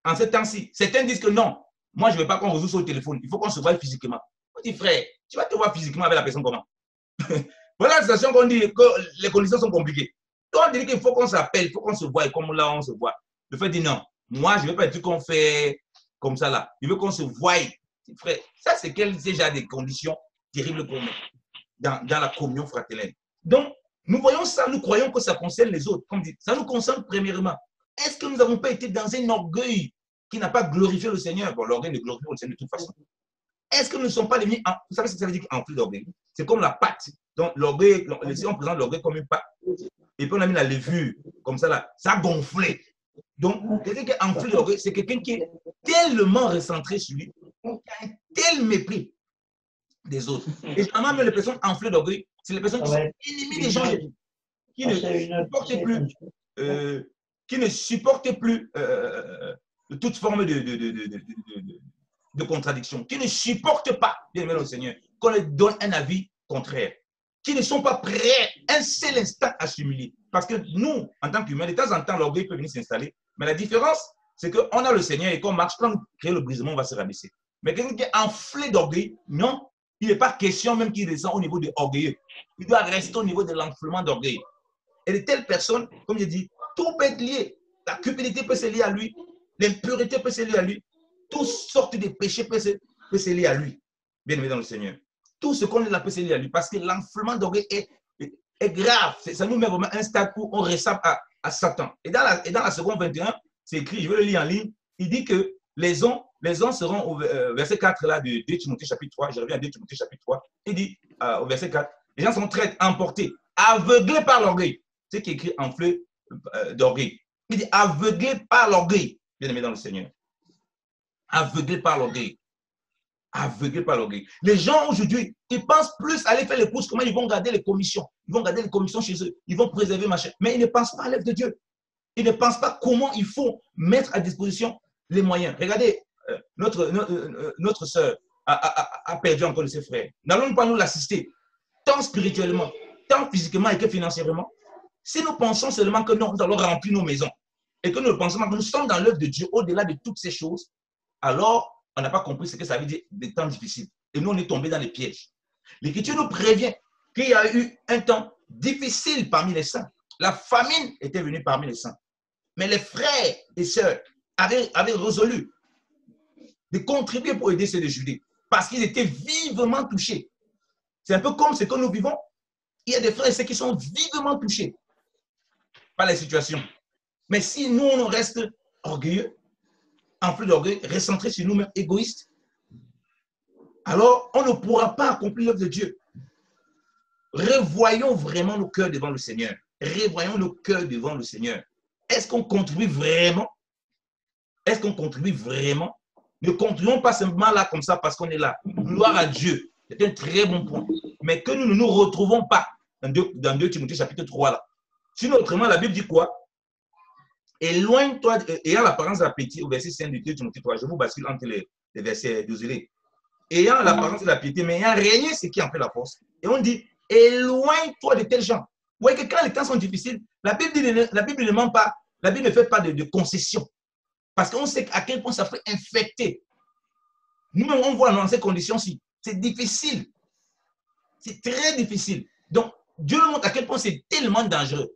en ce temps-ci. Certains disent que non, moi je ne veux pas qu'on résout sur le téléphone, il faut qu'on se voie physiquement. On dit frère, tu vas te voir physiquement avec la personne comment? Voilà la situation qu'on dit que les conditions sont compliquées. Donc on dit qu'il faut qu'on s'appelle, il faut qu'on se voie et comme là on se voit. Le fait dit non, moi je ne veux pas dire qu'on fait comme ça là, je veux qu'on se voie. Frère, ça c'est déjà des conditions terribles pour nous dans la communion fraternelle. Donc, nous voyons ça, nous croyons que ça concerne les autres. Comme dit, ça nous concerne premièrement. Est-ce que nous n'avons pas été dans un orgueil qui n'a pas glorifié le Seigneur? Bon, l'orgueil ne glorifie le Seigneur de toute façon. Est-ce que nous ne sommes pas les mis en... Vous savez ce que ça veut dire enflé d'orgueil? C'est comme la pâte. Donc, l'orgueil, on présente l'orgueil comme une pâte. Et puis, on a mis la levure, comme ça, là. Ça a gonflé. Donc, quelqu'un qui est enflé d'orgueil, c'est quelqu'un qui est tellement recentré sur lui, qui a un tel mépris des autres. Et généralement, même les personnes enflées d'orgueil, c'est les personnes qui sont ennemies des gens, qui ne supportent plus toute forme de contradiction, qui ne supportent pas, bien aimé le Seigneur, qu'on leur donne un avis contraire, qui ne sont pas prêts un seul instant à s'humilier. Parce que nous, en tant qu'humains, de temps en temps, l'orgueil peut venir s'installer, mais la différence, c'est qu'on a le Seigneur et qu'on marche, quand on crée le brisement, on va se rabaisser. Mais quelqu'un qui est enflé d'orgueil, non, il n'est pas question même qu'il descend au niveau de orgueilleux. Il doit rester au niveau de l'enflement d'orgueil. Et de telles personnes, comme je dis, tout peut être lié. La cupidité peut se lier à lui, l'impureté peut se lier à lui, toutes sortes de péchés peut se lier à lui. Bien aimé dans le Seigneur. Tout ce qu'on a peut se lier à lui, parce que l'enflement d'orgueil est grave. Ça nous met vraiment un stade où on ressemble à Satan. Et dans la seconde 21, c'est écrit, je vais le lire en ligne, il dit que les hommes seront au verset 4 là, de 2 Timothée chapitre 3, je reviens à 2 Timothée chapitre 3, il dit au verset 4, les gens sont très emportés, aveuglés par l'orgueil. C'est qui est écrit enflé d'orgueil. Il dit aveuglés par l'orgueil, bien aimé dans le Seigneur. Aveuglés par l'orgueil. Aveuglés par l'orgueil. Les gens aujourd'hui, ils pensent plus à aller faire les courses, comment ils vont garder les commissions. Ils vont garder les commissions chez eux, ils vont préserver machin. Mais ils ne pensent pas à l'œuvre de Dieu. Ils ne pensent pas comment il faut mettre à disposition les moyens. Regardez, notre sœur a perdu encore de ses frères. N'allons pas nous l'assister, tant spirituellement, tant physiquement et que financièrement. Si nous pensons seulement que nous allons remplir nos maisons et que nous pensons que nous sommes dans l'œuvre de Dieu au-delà de toutes ces choses, alors on n'a pas compris ce que ça veut dire des temps difficiles. Et nous, on est tombés dans les pièges. L'Écriture nous prévient qu'il y a eu un temps difficile parmi les saints. La famine était venue parmi les saints. Mais les frères et sœurs avaient résolu de contribuer pour aider ceux de Judée parce qu'ils étaient vivement touchés. C'est un peu comme ce que nous vivons. Il y a des frères et sœurs qui sont vivement touchés par les situations. Mais si nous, on reste orgueilleux, enflés d'orgueil, recentrés sur nous-mêmes, égoïstes, alors on ne pourra pas accomplir l'œuvre de Dieu. Revoyons vraiment nos cœurs devant le Seigneur. Revoyons nos cœurs devant le Seigneur. Est-ce qu'on contribue vraiment? Est-ce qu'on contribue vraiment? Ne contribuons pas simplement là comme ça parce qu'on est là. Gloire à Dieu. C'est un très bon point. Mais que nous ne nous retrouvons pas dans 2 Timothée chapitre 3 là. Sinon, autrement, la Bible dit quoi? Éloigne-toi, ayant l'apparence de la piété, au verset 5 de 2 Timothée 3. Je vous bascule entre les versets, désolé. Ayant l'apparence de la piété, mais ayant régné ce qui en fait la force. Et on dit, éloigne-toi de tels gens. Vous voyez que quand les temps sont difficiles, la Bible ne ment pas. La Bible ne fait pas de concessions. Parce qu'on sait à quel point ça peut infecter. Nous-mêmes, on voit dans ces conditions-ci. C'est difficile. C'est très difficile. Donc, Dieu nous montre à quel point c'est tellement dangereux.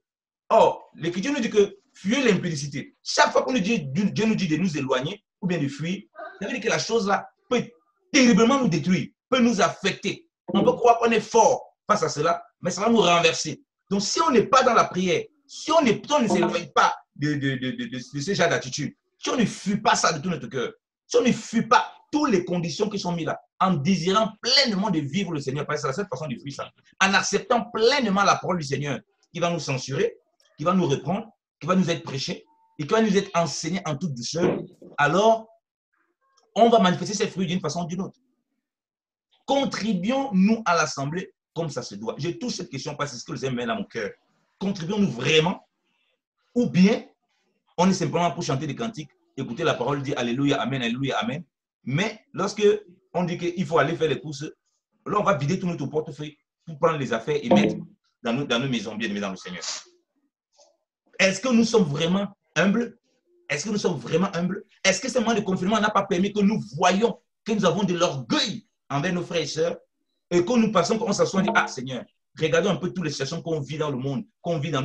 Or, l'Écriture nous dit que fuyez l'impudicité. Chaque fois qu'on nous dit, Dieu nous dit de nous éloigner ou bien de fuir, ça veut dire que la chose-là peut terriblement nous détruire, peut nous affecter. On peut croire qu'on est fort face à cela, mais ça va nous renverser. Donc, si on n'est pas dans la prière, si on ne s'éloigne pas de ce genre d'attitude, si on ne fuit pas ça de tout notre cœur, si on ne fuit pas toutes les conditions qui sont mises là, en désirant pleinement de vivre le Seigneur, parce que c'est la seule façon de fuir ça, en acceptant pleinement la parole du Seigneur, qui va nous censurer, qui va nous reprendre, qui va nous être prêché, et qui va nous être enseigné en toute douceur, alors on va manifester ces fruits d'une façon ou d'une autre. Contribuons-nous à l'assemblée comme ça se doit? Je touche cette question parce que c'est ce que les aime dans mon cœur. Contribuons-nous vraiment? Ou bien on est simplement pour chanter des cantiques, écouter la parole, dire Alléluia, Amen, Alléluia, Amen. Mais lorsque on dit qu'il faut aller faire les courses, là on va vider tout notre portefeuille pour prendre les affaires et mettre dans nos maisons bien aimées dans le Seigneur. Est-ce que nous sommes vraiment humbles? Est-ce que nous sommes vraiment humbles? Est-ce que ce moment de confinement n'a pas permis que nous voyions que nous avons de l'orgueil envers nos frères et sœurs et que nous passons, qu'on s'assoit et dit, ah Seigneur, regardons un peu toutes les situations qu'on vit dans le monde, qu'on vit dans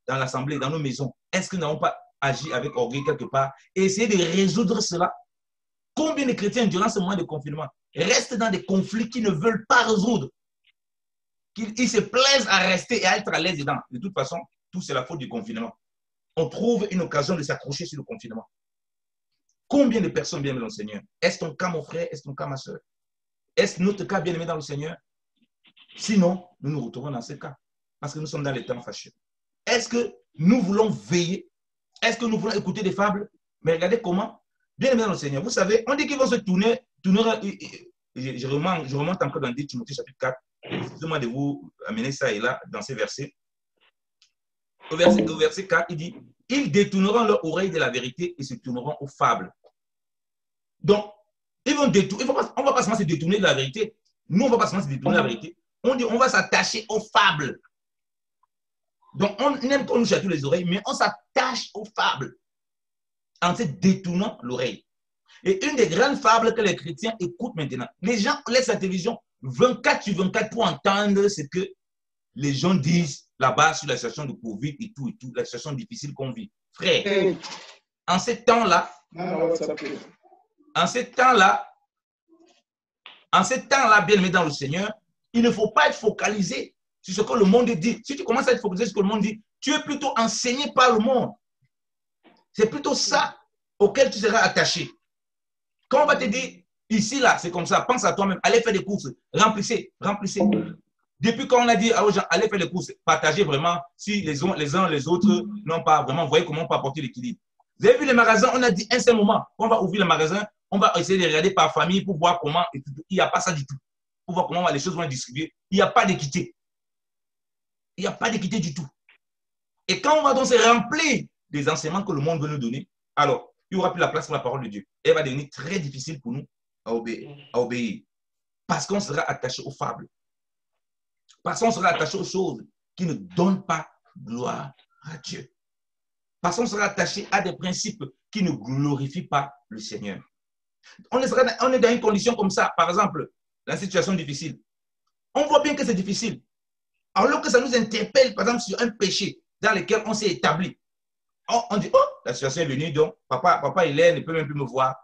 l'assemblée, dans nos maisons. Est-ce que nous n'avons pas agi avec orgueil quelque part et essayer de résoudre cela? Combien de chrétiens, durant ce moment de confinement, restent dans des conflits qu'ils ne veulent pas résoudre? Qu'ils se plaisent à rester et à être à l'aise dedans. De toute façon, tout c'est la faute du confinement. On trouve une occasion de s'accrocher sur le confinement. Combien de personnes bien aimées dans le Seigneur? Est-ce ton cas, mon frère? Est-ce ton cas, ma soeur? Est-ce notre cas bien aimé dans le Seigneur? Sinon, nous nous retrouvons dans ce cas. Parce que nous sommes dans les temps fâcheux. Est-ce que nous voulons veiller? Est-ce que nous voulons écouter des fables? Mais regardez comment, bien aimé dans le Seigneur, vous savez, on dit qu'ils vont se tourner je remonte encore dans 2 Timothée chapitre 4. Excusez-moi de vous amener ça et là, dans ces versets. Au verset 4, il dit, ils détourneront leur oreille de la vérité et se tourneront aux fables. Donc, on ne va pas seulement se détourner de la vérité. Nous, on ne va pas seulement se détourner de la vérité. On dit, on va s'attacher aux fables. Donc, on aime qu'on nous chatouille les oreilles, mais on s'attache aux fables en se détournant l'oreille. Et une des grandes fables que les chrétiens écoutent maintenant, les gens laissent la télévision 24/24 pour entendre ce que les gens disent là-bas sur la situation de Covid et tout, la situation difficile qu'on vit. Frère, en ces temps-là, bien aimé dans le Seigneur, il ne faut pas être focalisé sur ce que le monde dit. Si tu commences à être focalisé sur ce que le monde dit, tu es plutôt enseigné par le monde. C'est plutôt ça auquel tu seras attaché. Quand on va te dire, ici, là, c'est comme ça, pense à toi-même, allez faire des courses, remplissez. Depuis quand on a dit aux gens, allez faire des courses, partagez vraiment, si les uns les autres n'ont pas vraiment, voyez comment on peut apporter l'équilibre. Vous avez vu les magasins, on a dit un seul moment, on va ouvrir le magasin, on va essayer de regarder par famille pour voir comment, et tout. Il n'y a pas ça du tout. Pour voir comment les choses vont être distribuées. Il n'y a pas d'équité. Il n'y a pas d'équité du tout. Et quand on va donc se remplir des enseignements que le monde veut nous donner, alors, il n'y aura plus la place pour la parole de Dieu. Elle va devenir très difficile pour nous à obéir. Parce qu'on sera attaché aux fables. Parce qu'on sera attaché aux choses qui ne donnent pas gloire à Dieu. Parce qu'on sera attaché à des principes qui ne glorifient pas le Seigneur. On est dans une condition comme ça. Par exemple, la situation difficile. On voit bien que c'est difficile. Alors que ça nous interpelle, par exemple, sur un péché dans lequel on s'est établi. On dit, oh, la situation est venue, donc papa il est, ne peut même plus me voir.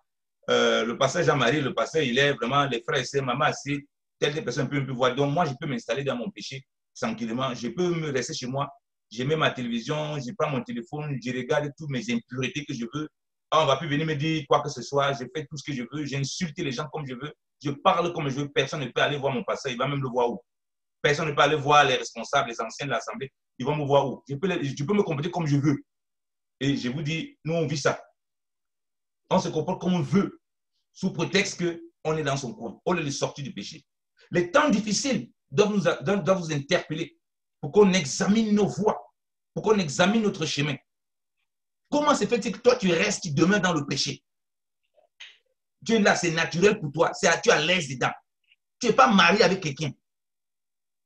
Le pasteur Jean-Marie, le pasteur il est, vraiment, les frères et sœurs, maman, c'est telle personne ne peut même plus voir. Donc moi, je peux m'installer dans mon péché tranquillement. Je peux me rester chez moi. Je mets ma télévision, je prends mon téléphone, je regarde toutes mes impuretés que je veux. on ne va plus venir me dire quoi que ce soit. Je fais tout ce que je veux. J'ai insulté les gens comme je veux. Je parle comme je veux. Personne ne peut aller voir mon passé. Il va même le voir où? Personne ne peut aller voir les responsables, les anciens de l'Assemblée. Ils vont me voir où? Je peux me comporter comme je veux. Et je vous dis, nous, on vit ça. On se comporte comme on veut, sous prétexte qu'on est dans son coin. On est sorti du péché. Les temps difficiles doivent vous interpeller pour qu'on examine nos voies, pour qu'on examine notre chemin. Comment se fait-il que toi, tu restes, tu demeures dans le péché? Dieu, là, c'est naturel pour toi. Tu es à l'aise dedans. Tu n'es pas marié avec quelqu'un.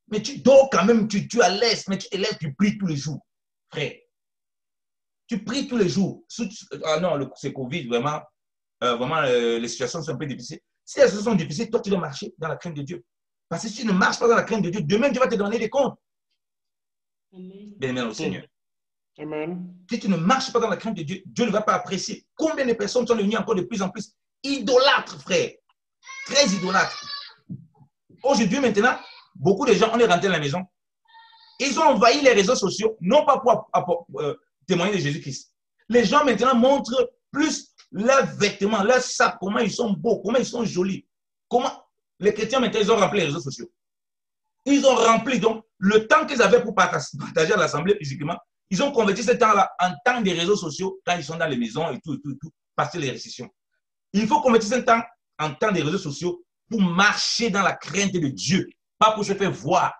Mais tu dors quand même, tu es à l'aise, mais tu te lèves, tu pries tous les jours. Frère, tu pries tous les jours. Ah non, c'est Covid, vraiment, les situations sont un peu difficiles. Si les situations sont difficiles, toi, tu dois marcher dans la crainte de Dieu. Parce que si tu ne marches pas dans la crainte de Dieu, demain, Dieu va te donner des comptes. Bien-aimé au Seigneur. Amen. Si tu ne marches pas dans la crainte de Dieu, Dieu ne va pas apprécier. Combien de personnes sont devenues encore de plus en plus idolâtres, frère? Très idolâtres. Aujourd'hui, maintenant, beaucoup de gens, on est rentrés à la maison. Ils ont envahi les réseaux sociaux, non pas pour témoigner de Jésus-Christ. Les gens maintenant montrent plus leurs vêtements, leurs sacs, comment ils sont beaux, comment ils sont jolis. Comment les chrétiens maintenant, ils ont rempli les réseaux sociaux. Ils ont rempli donc le temps qu'ils avaient pour partager à l'Assemblée physiquement. Ils ont converti ce temps-là en temps des réseaux sociaux quand ils sont dans les maisons et tout, passer les récessions. Il faut convertir ce temps en temps des réseaux sociaux pour marcher dans la crainte de Dieu, pas pour se faire voir.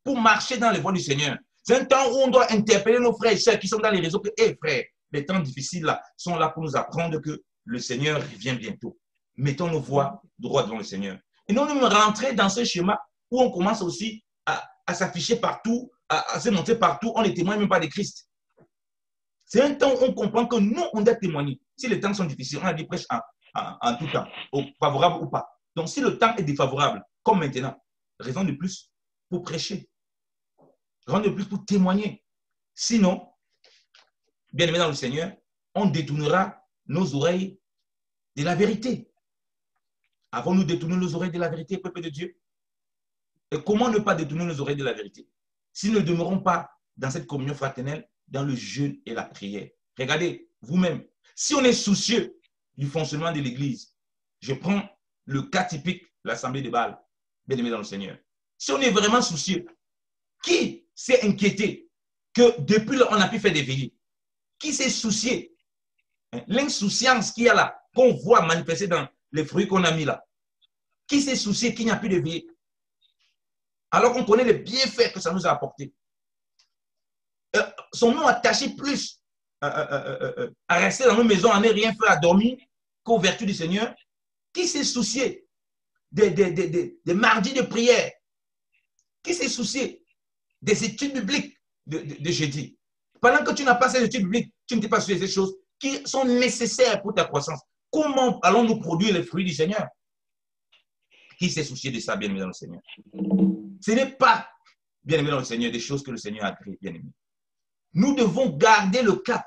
Pour marcher dans les voies du Seigneur. C'est un temps où on doit interpeller nos frères et sœurs qui sont dans les réseaux que, hé frère, les temps difficiles là sont là pour nous apprendre que le Seigneur revient bientôt. Mettons nos voies droit devant le Seigneur. Et non nous rentrer dans ce schéma où on commence aussi à s'afficher partout, à se montrer partout, on ne témoigne même pas de Christ. C'est un temps où on comprend que nous, on doit témoigner. Si les temps sont difficiles, on a dit prêche en tout temps, favorable ou pas. Donc si le temps est défavorable, comme maintenant, raison de plus pour prêcher. Raison de plus pour témoigner. Sinon, bien aimé dans le Seigneur, on détournera nos oreilles de la vérité. Avons-nous détourné nos oreilles de la vérité, peuple de Dieu? Et comment ne pas détourner nos oreilles de la vérité? Si nous ne demeurons pas dans cette communion fraternelle, dans le jeûne et la prière. Regardez, vous-même, si on est soucieux du fonctionnement de l'Église, je prends le cas typique, l'Assemblée de Bâle, bien aimé dans le Seigneur. Si on est vraiment soucieux, qui s'est inquiété que depuis là, on a pu faire des veillées? Qui s'est soucié? L'insouciance qu'il y a là, qu'on voit manifester dans les fruits qu'on a mis là. Qui s'est soucié qu'il n'y a plus de veillées? Alors qu'on connaît les bienfaits que ça nous a apportés. Sommes-nous attachés plus à rester dans nos maisons, à ne rien faire, à dormir, qu'aux vertus du Seigneur? Qui s'est soucié des mardis de prière? Qui s'est soucié des études bibliques de jeudi? Pendant que tu n'as pas ces études bibliques, tu ne t'es pas soucié de ces choses qui sont nécessaires pour ta croissance. Comment allons-nous produire les fruits du Seigneur? Qui s'est soucié de ça, bien-aimé dans le Seigneur? Ce n'est pas, bien-aimé dans le Seigneur, des choses que le Seigneur a créées, bien-aimé. Nous devons garder le cap.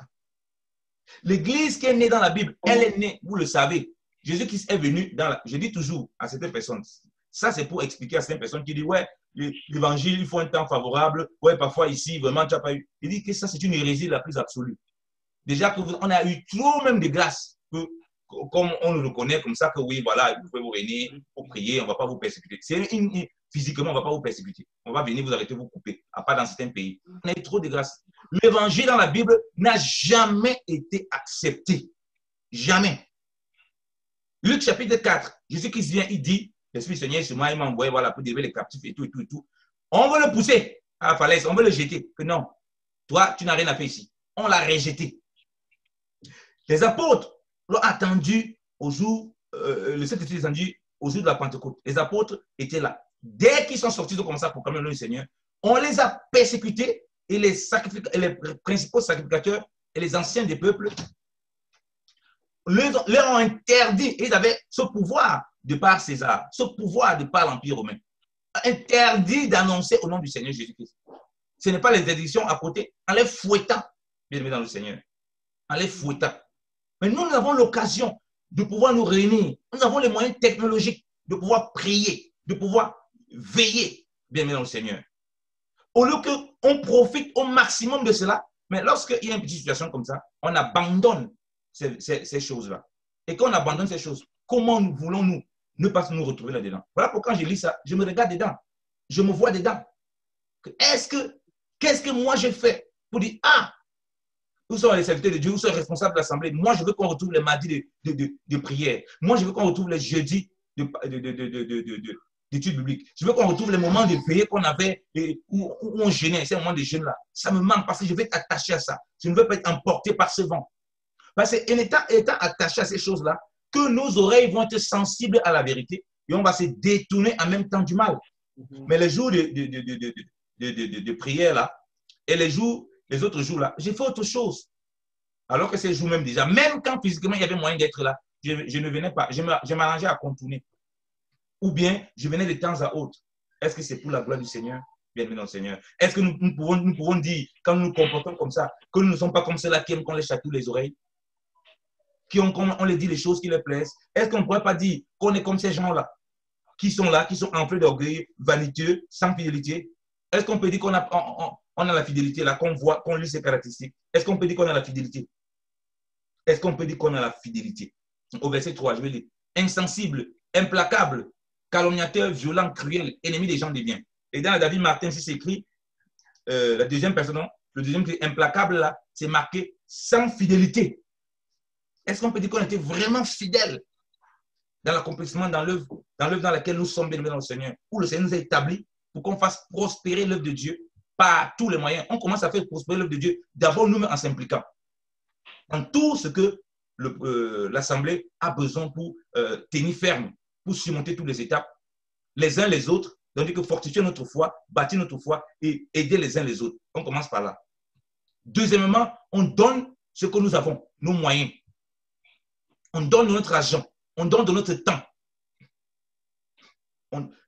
L'Église qui est née dans la Bible, elle est née, vous le savez. Jésus-Christ est venu dans la... Je dis toujours à certaines personnes, ça c'est pour expliquer à certaines personnes qui disent, ouais, l'évangile, il faut un temps favorable. Ouais, parfois ici, vraiment, tu n'as pas eu. Il dit que ça, c'est une hérésie la plus absolue. Déjà qu'on a eu trop même de grâce, que, comme on le reconnaît comme ça, que oui, voilà, vous pouvez vous réunir pour prier, on ne va pas vous persécuter. Physiquement, on ne va pas vous persécuter. On va venir vous arrêter, vous couper, à part dans certains pays. On a eu trop de grâce. L'évangile dans la Bible n'a jamais été accepté. Jamais. Luc chapitre 4, Jésus-Christ vient, il dit, l'Esprit du Seigneur, c'est moi, il m'a envoyé voilà, pour délivrer les captifs et tout, et tout, et tout. On veut le pousser à la falaise, on veut le jeter. Que non, toi, tu n'as rien à faire ici. On l'a rejeté. Les apôtres l'ont attendu au jour, le Saint-Esprit est attendu au jour de la Pentecôte. Les apôtres étaient là. Dès qu'ils sont sortis de commencer à proclamer le nom du Seigneur, on les a persécutés et les principaux sacrificateurs et les anciens des peuples leur ont interdit, et ils avaient ce pouvoir de par César, ce pouvoir de par l'Empire romain, interdit d'annoncer au nom du Seigneur Jésus-Christ. Ce n'est pas les interdictions à côté, en les fouettant, bien aimé dans le Seigneur, en les fouettant. Mais nous avons l'occasion de pouvoir nous réunir, nous avons les moyens technologiques de pouvoir prier, de pouvoir veiller, bien aimé dans le Seigneur. Au lieu qu'on profite au maximum de cela Mais lorsqu'il y a une petite situation comme ça, on abandonne ces choses-là. Et quand on abandonne ces choses, comment voulons-nous ne pas nous retrouver là-dedans? Voilà pourquoi quand je lis ça, je me regarde dedans. Je me vois dedans. Qu'est-ce que moi j'ai fait pour dire, ah, où sont les serviteurs de Dieu, où sont les responsables de l'Assemblée? Moi, je veux qu'on retrouve les mardis de prière. Moi, je veux qu'on retrouve les jeudis d'études bibliques. Je veux qu'on retrouve les moments de veillée qu'on avait, où on jeûnait, ces moments de jeûne-là. Ça me manque parce que je vais être attaché à ça. Je ne veux pas être emporté par ce vent. Parce qu'en étant attaché à ces choses-là, que nos oreilles vont être sensibles à la vérité et on va se détourner en même temps du mal. Mais les jours de prière là, et les autres jours là, j'ai fait autre chose. Alors que ces jours même déjà, même quand physiquement il y avait moyen d'être là, je ne venais pas, je m'arrangeais à contourner. Ou bien je venais de temps à autre. Est-ce que c'est pour la gloire du Seigneur? Bien-aimé dans le Seigneur. Est-ce que nous pouvons dire, quand nous nous comportons comme ça, que nous ne sommes pas comme ceux-là qui aiment qu'on les chatouille les oreilles? On les dit les choses qui les plaisent? Est-ce qu'on ne pourrait pas dire qu'on est comme ces gens-là, qui sont enflés d'orgueil, vaniteux, sans fidélité? Est-ce qu'on peut dire qu'on a la fidélité là, qu'on lit ses caractéristiques? Est-ce qu'on peut dire qu'on a la fidélité? Est-ce qu'on peut dire qu'on a la fidélité? Au verset 3, je vais lire. Insensible, implacable, calomniateur, violent, cruel, ennemi des gens de bien. Et dans David Martin, si c'est écrit, la deuxième personne, le deuxième qui est implacable là, c'est marqué sans fidélité. Est-ce qu'on peut dire qu'on était vraiment fidèle dans l'accomplissement, dans l'œuvre dans laquelle nous sommes bien dans le Seigneur, où le Seigneur nous a établis pour qu'on fasse prospérer l'œuvre de Dieu par tous les moyens? On commence à faire prospérer l'œuvre de Dieu d'abord nous-mêmes en s'impliquant dans tout ce que l'Assemblée a besoin pour tenir ferme, pour surmonter toutes les étapes, les uns les autres, donc que fortifier notre foi, bâtir notre foi et aider les uns les autres. On commence par là. Deuxièmement, on donne ce que nous avons, nos moyens. On donne de notre argent, on donne de notre temps.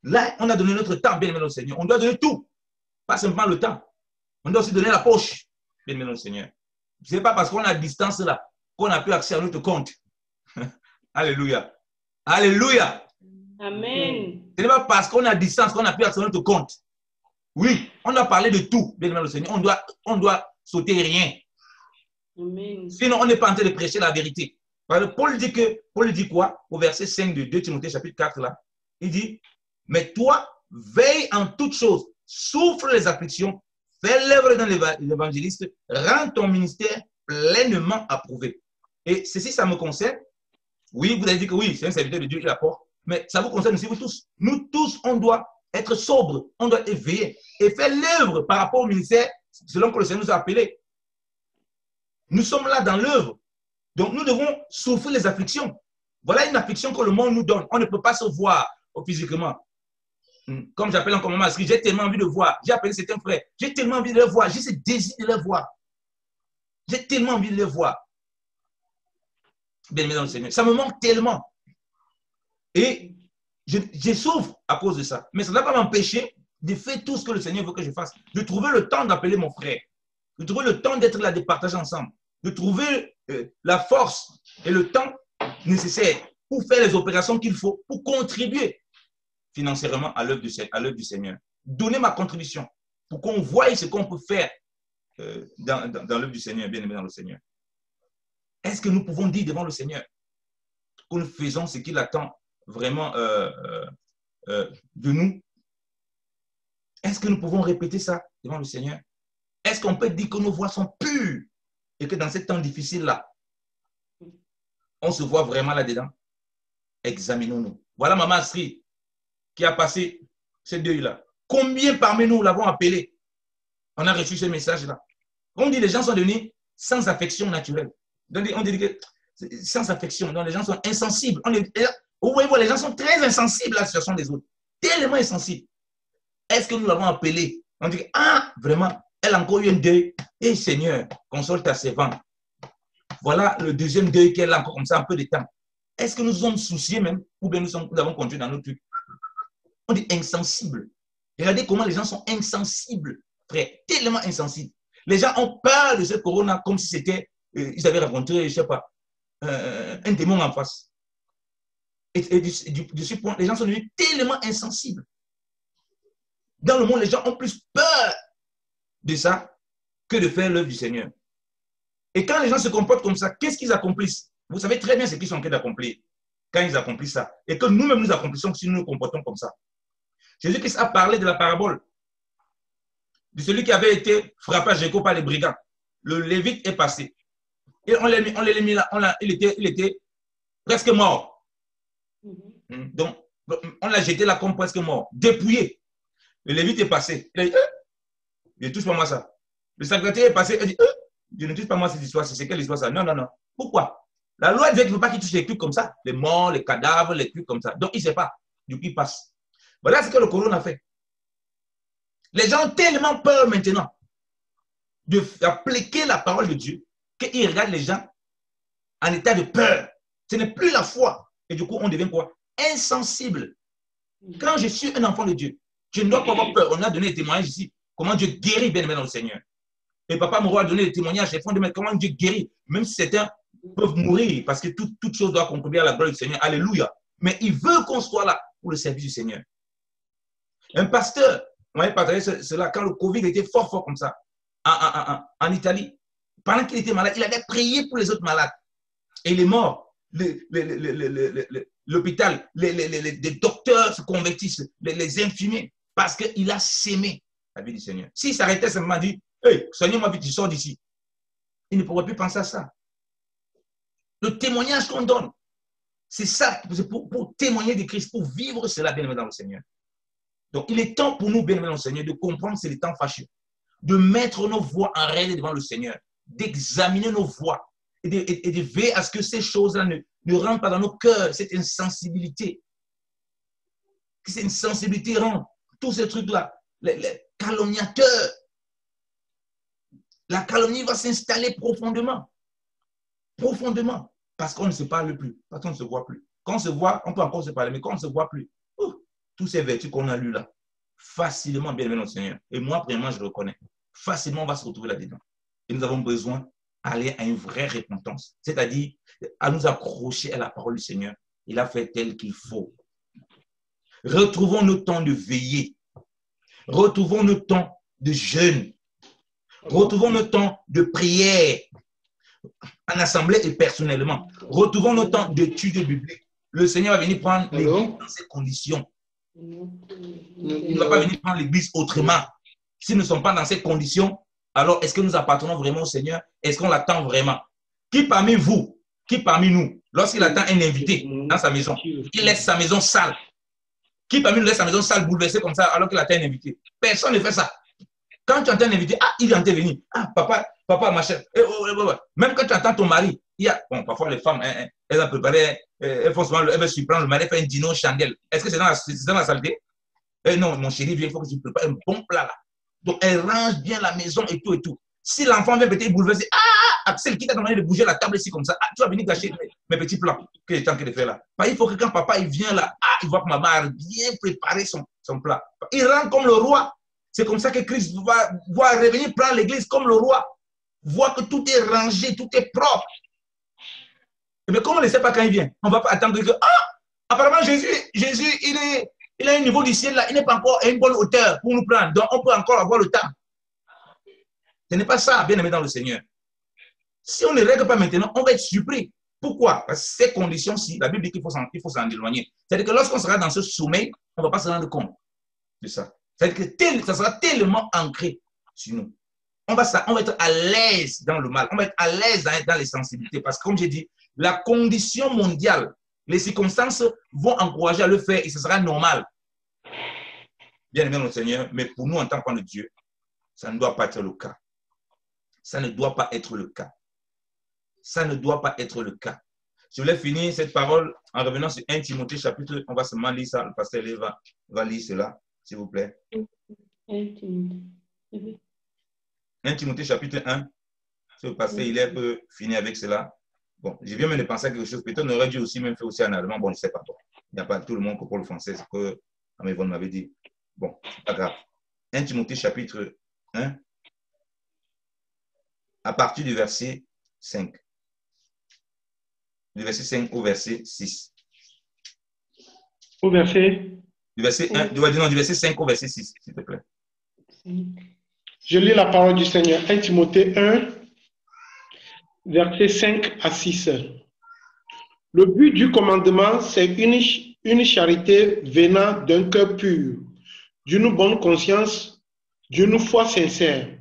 Là, on a donné notre temps, bien aimé le Seigneur. On doit donner tout, pas simplement le temps. On doit aussi donner la poche, bien aimé le Seigneur. Ce n'est pas parce qu'on a distance là qu'on a plus accès à notre compte. Alléluia. Alléluia. Amen. Ce n'est pas parce qu'on a distance qu'on a plus accès à notre compte. Oui, on doit parler de tout, bien aimé le Seigneur. On doit sauter rien. Amen. Sinon, on n'est pas en train de prêcher la vérité. Paul dit quoi? Au verset 5 de 2 Timothée chapitre 4 là. Il dit, mais toi, veille en toutes choses, souffre les afflictions, fais l'œuvre dans l'évangéliste, rends ton ministère pleinement approuvé. Et ceci, ça me concerne. Oui, vous avez dit que oui, c'est un serviteur de Dieu qui apporte, mais ça vous concerne aussi vous tous. Nous tous, on doit être sobres, on doit éveiller et faire l'œuvre par rapport au ministère selon que le Seigneur nous a appelés. Nous sommes là dans l'œuvre. Donc, nous devons souffrir les afflictions. Voilà une affliction que le monde nous donne. On ne peut pas se voir physiquement. Comme j'appelle encore maman, j'ai tellement envie de voir. J'ai appelé certains frères. J'ai tellement envie de les voir. J'ai ce désir de les voir. J'ai tellement envie de les voir. Bien aimé dans le Seigneur. Ça me manque tellement. Et je souffre à cause de ça. Mais ça ne va pas m'empêcher de faire tout ce que le Seigneur veut que je fasse. De trouver le temps d'appeler mon frère. De trouver le temps d'être là, de partager ensemble. De trouver la force et le temps nécessaire pour faire les opérations qu'il faut pour contribuer financièrement à l'œuvre du Seigneur. Donner ma contribution pour qu'on voie ce qu'on peut faire dans l'œuvre du Seigneur, bien aimé dans le Seigneur. Est-ce que nous pouvons dire devant le Seigneur que nous faisons ce qu'il attend vraiment de nous? Est-ce que nous pouvons répéter ça devant le Seigneur? Est-ce qu'on peut dire que nos voix sont pures et que dans ces temps difficiles-là, on se voit vraiment là-dedans? Examinons-nous. Voilà Maman Asri qui a passé ces deuils-là. Combien parmi nous l'avons appelé? On a reçu ce message-là. On dit que les gens sont devenus sans affection naturelle. On dit que sans affection, donc les gens sont insensibles. Vous voyez, les gens sont très insensibles à la situation des autres. Tellement insensibles. Est-ce que nous l'avons appelé? On dit, ah, vraiment, elle a encore eu un deuil. Et Seigneur, console ta servante. Voilà le deuxième deuil qu'elle a encore comme ça, un peu de temps. Est-ce que nous sommes souciés même? Ou bien nous avons continué dans notre truc? On dit insensible. Regardez comment les gens sont insensibles, frère, tellement insensibles. Les gens ont peur de ce corona comme si c'était, ils avaient rencontré, je ne sais pas, un démon en face. Et de ce point, les gens sont devenus tellement insensibles. Dans le monde, les gens ont plus peur de ça que de faire l'œuvre du Seigneur. Et quand les gens se comportent comme ça, qu'est-ce qu'ils accomplissent? Vous savez très bien ce qu'ils sont en train d'accomplir quand ils accomplissent ça. Et que nous-mêmes nous accomplissons si nous nous comportons comme ça. Jésus-Christ a parlé de la parabole de celui qui avait été frappé à Jéricho par les brigands. Le Lévite est passé. Et on l'a mis là. Il était presque mort. Donc, on l'a jeté là comme presque mort. Dépouillé. Le Lévite est passé. Il a dit, je ne touche pas moi ça. Le sacrificateur est passé. Il a dit, je ne touche pas moi cette histoire. C'est quelle histoire ça? Non, non, non. Pourquoi? La loi dit qu'il ne faut pas qu'il touche les trucs comme ça. Les morts, les cadavres, les trucs comme ça. Donc, il ne sait pas. Du coup, il passe. Voilà ce que le corona a fait. Les gens ont tellement peur maintenant d'appliquer la parole de Dieu qu'ils regardent les gens en état de peur. Ce n'est plus la foi. Et du coup, on devient quoi? Insensible. Quand je suis un enfant de Dieu, je ne dois pas avoir peur. On a donné des témoignages ici. Comment Dieu guérit bien dans le Seigneur. Et Papa Moreau a donné des témoignages. Les fonds de comment Dieu guérit. Même si certains peuvent mourir parce que toute chose doit contribuer à la gloire du Seigneur. Alléluia. Mais il veut qu'on soit là pour le service du Seigneur. Un pasteur, on avait partagé cela quand le Covid était fort comme ça, en Italie. Pendant qu'il était malade, il avait prié pour les autres malades. Et il est mort. L'hôpital, les docteurs se convertissent, les infirmiers, parce qu'il a sémé la vie du Seigneur. S'il s'arrêtait simplement dit, hey, Seigneur, ma vie, tu sors d'ici. Il ne pourrait plus penser à ça. Le témoignage qu'on donne, c'est ça, c'est pour témoigner de Christ, pour vivre cela bien dans le Seigneur. Donc, il est temps pour nous, bien dans le Seigneur, de comprendre que c'est les temps fâcheux, de mettre nos voix en règle devant le Seigneur, d'examiner nos voix et de veiller à ce que ces choses-là ne rentrent pas dans nos cœurs, cette insensibilité. Que cette insensibilité rentre, tous ces trucs-là, les calomniateurs. La calomnie va s'installer profondément. Profondément. Parce qu'on ne se parle plus, parce qu'on ne se voit plus. Quand on se voit, on peut encore se parler, mais quand on ne se voit plus, tous ces vertus qu'on a lues là, facilement, bien aimé notre Seigneur. Et moi, premièrement, je le reconnais. Facilement, on va se retrouver là-dedans. Et nous avons besoin d'aller à une vraie repentance, c'est-à-dire à nous accrocher à la parole du Seigneur. Il a fait tel qu'il faut. Retrouvons nos temps de veiller. Retrouvons nos temps de jeûne. Retrouvons nos temps de prière en assemblée et personnellement. Retrouvons nos temps d'études bibliques. Le Seigneur va venir prendre l'église dans ces conditions. Il ne va pas venir prendre l'église autrement. Si nous ne sommes pas dans ces conditions, alors est-ce que nous appartenons vraiment au Seigneur? Est-ce qu'on l'attend vraiment? Qui parmi vous, qui parmi nous, lorsqu'il attend un invité dans sa maison, il laisse sa maison sale? Qui parmi nous laisse sa maison sale bouleversée comme ça alors qu'il attend un invité? Personne ne fait ça. Quand tu entends un invité, il est en train de venir. Papa, ma chère. Même quand tu entends ton mari, parfois les femmes, elles ont préparé, elles veulent surprendre le mari, faire un dîner aux chandelles. Est-ce que c'est dans la saleté? Non, mon chéri, il faut que tu prépares un bon plat là. Donc, elle range bien la maison et tout et tout. Si l'enfant vient peut-être bouleverser, Axel, qui t'a demandé de bouger la table ici comme ça, tu vas venir gâcher mes petits plans que j'étais en train de faire là. Il faut que quand papa il vient là, il voit que maman a bien préparé son plat. Il rentre comme le roi. C'est comme ça que Christ va revenir prendre l'église comme le roi. Voir que tout est rangé, tout est propre. Mais comme on ne sait pas quand il vient, on ne va pas attendre que, apparemment Jésus, il a un niveau du ciel là, il n'est pas encore à une bonne hauteur pour nous prendre. Donc on peut encore avoir le temps. Ce n'est pas ça, bien aimé dans le Seigneur. Si on ne règle pas maintenant, on va être surpris. Pourquoi? Parce que ces conditions-ci, la Bible dit qu'il faut s'en éloigner. C'est-à-dire que lorsqu'on sera dans ce sommeil, on ne va pas se rendre compte de ça. C'est-à-dire que ça sera tellement ancré sur nous. On va être à l'aise dans le mal. On va être à l'aise dans les sensibilités. Parce que comme j'ai dit, la condition mondiale, les circonstances vont encourager à le faire et ce sera normal. Bien aimé notre Seigneur, mais pour nous en tant qu'enfants de Dieu, ça ne doit pas être le cas. Ça ne doit pas être le cas. Ça ne doit pas être le cas. Je voulais finir cette parole en revenant sur 1 Timothée chapitre, on va seulement lire ça, le pasteur va lire cela, s'il vous plaît. 1 Timothée. 1 Timothée chapitre 1, ce pasteur il peut finir avec cela. Bon, je viens même de penser à quelque chose, peut-être on aurait dû aussi même faire aussi en allemand, bon, je ne sais pas. Bon. Il n'y a pas tout le monde qui comprend le français, ce que Amévon m'avait dit. Bon, c'est pas grave. 1 Timothée chapitre 1, à partir du verset 5. Du verset 5 au verset 6. Au verset? Du verset 1, du verset 5 au verset 6, s'il te plaît. Je lis la parole du Seigneur. 1 Timothée 1, versets 5 à 6. Le but du commandement, c'est une charité venant d'un cœur pur, d'une bonne conscience, d'une foi sincère.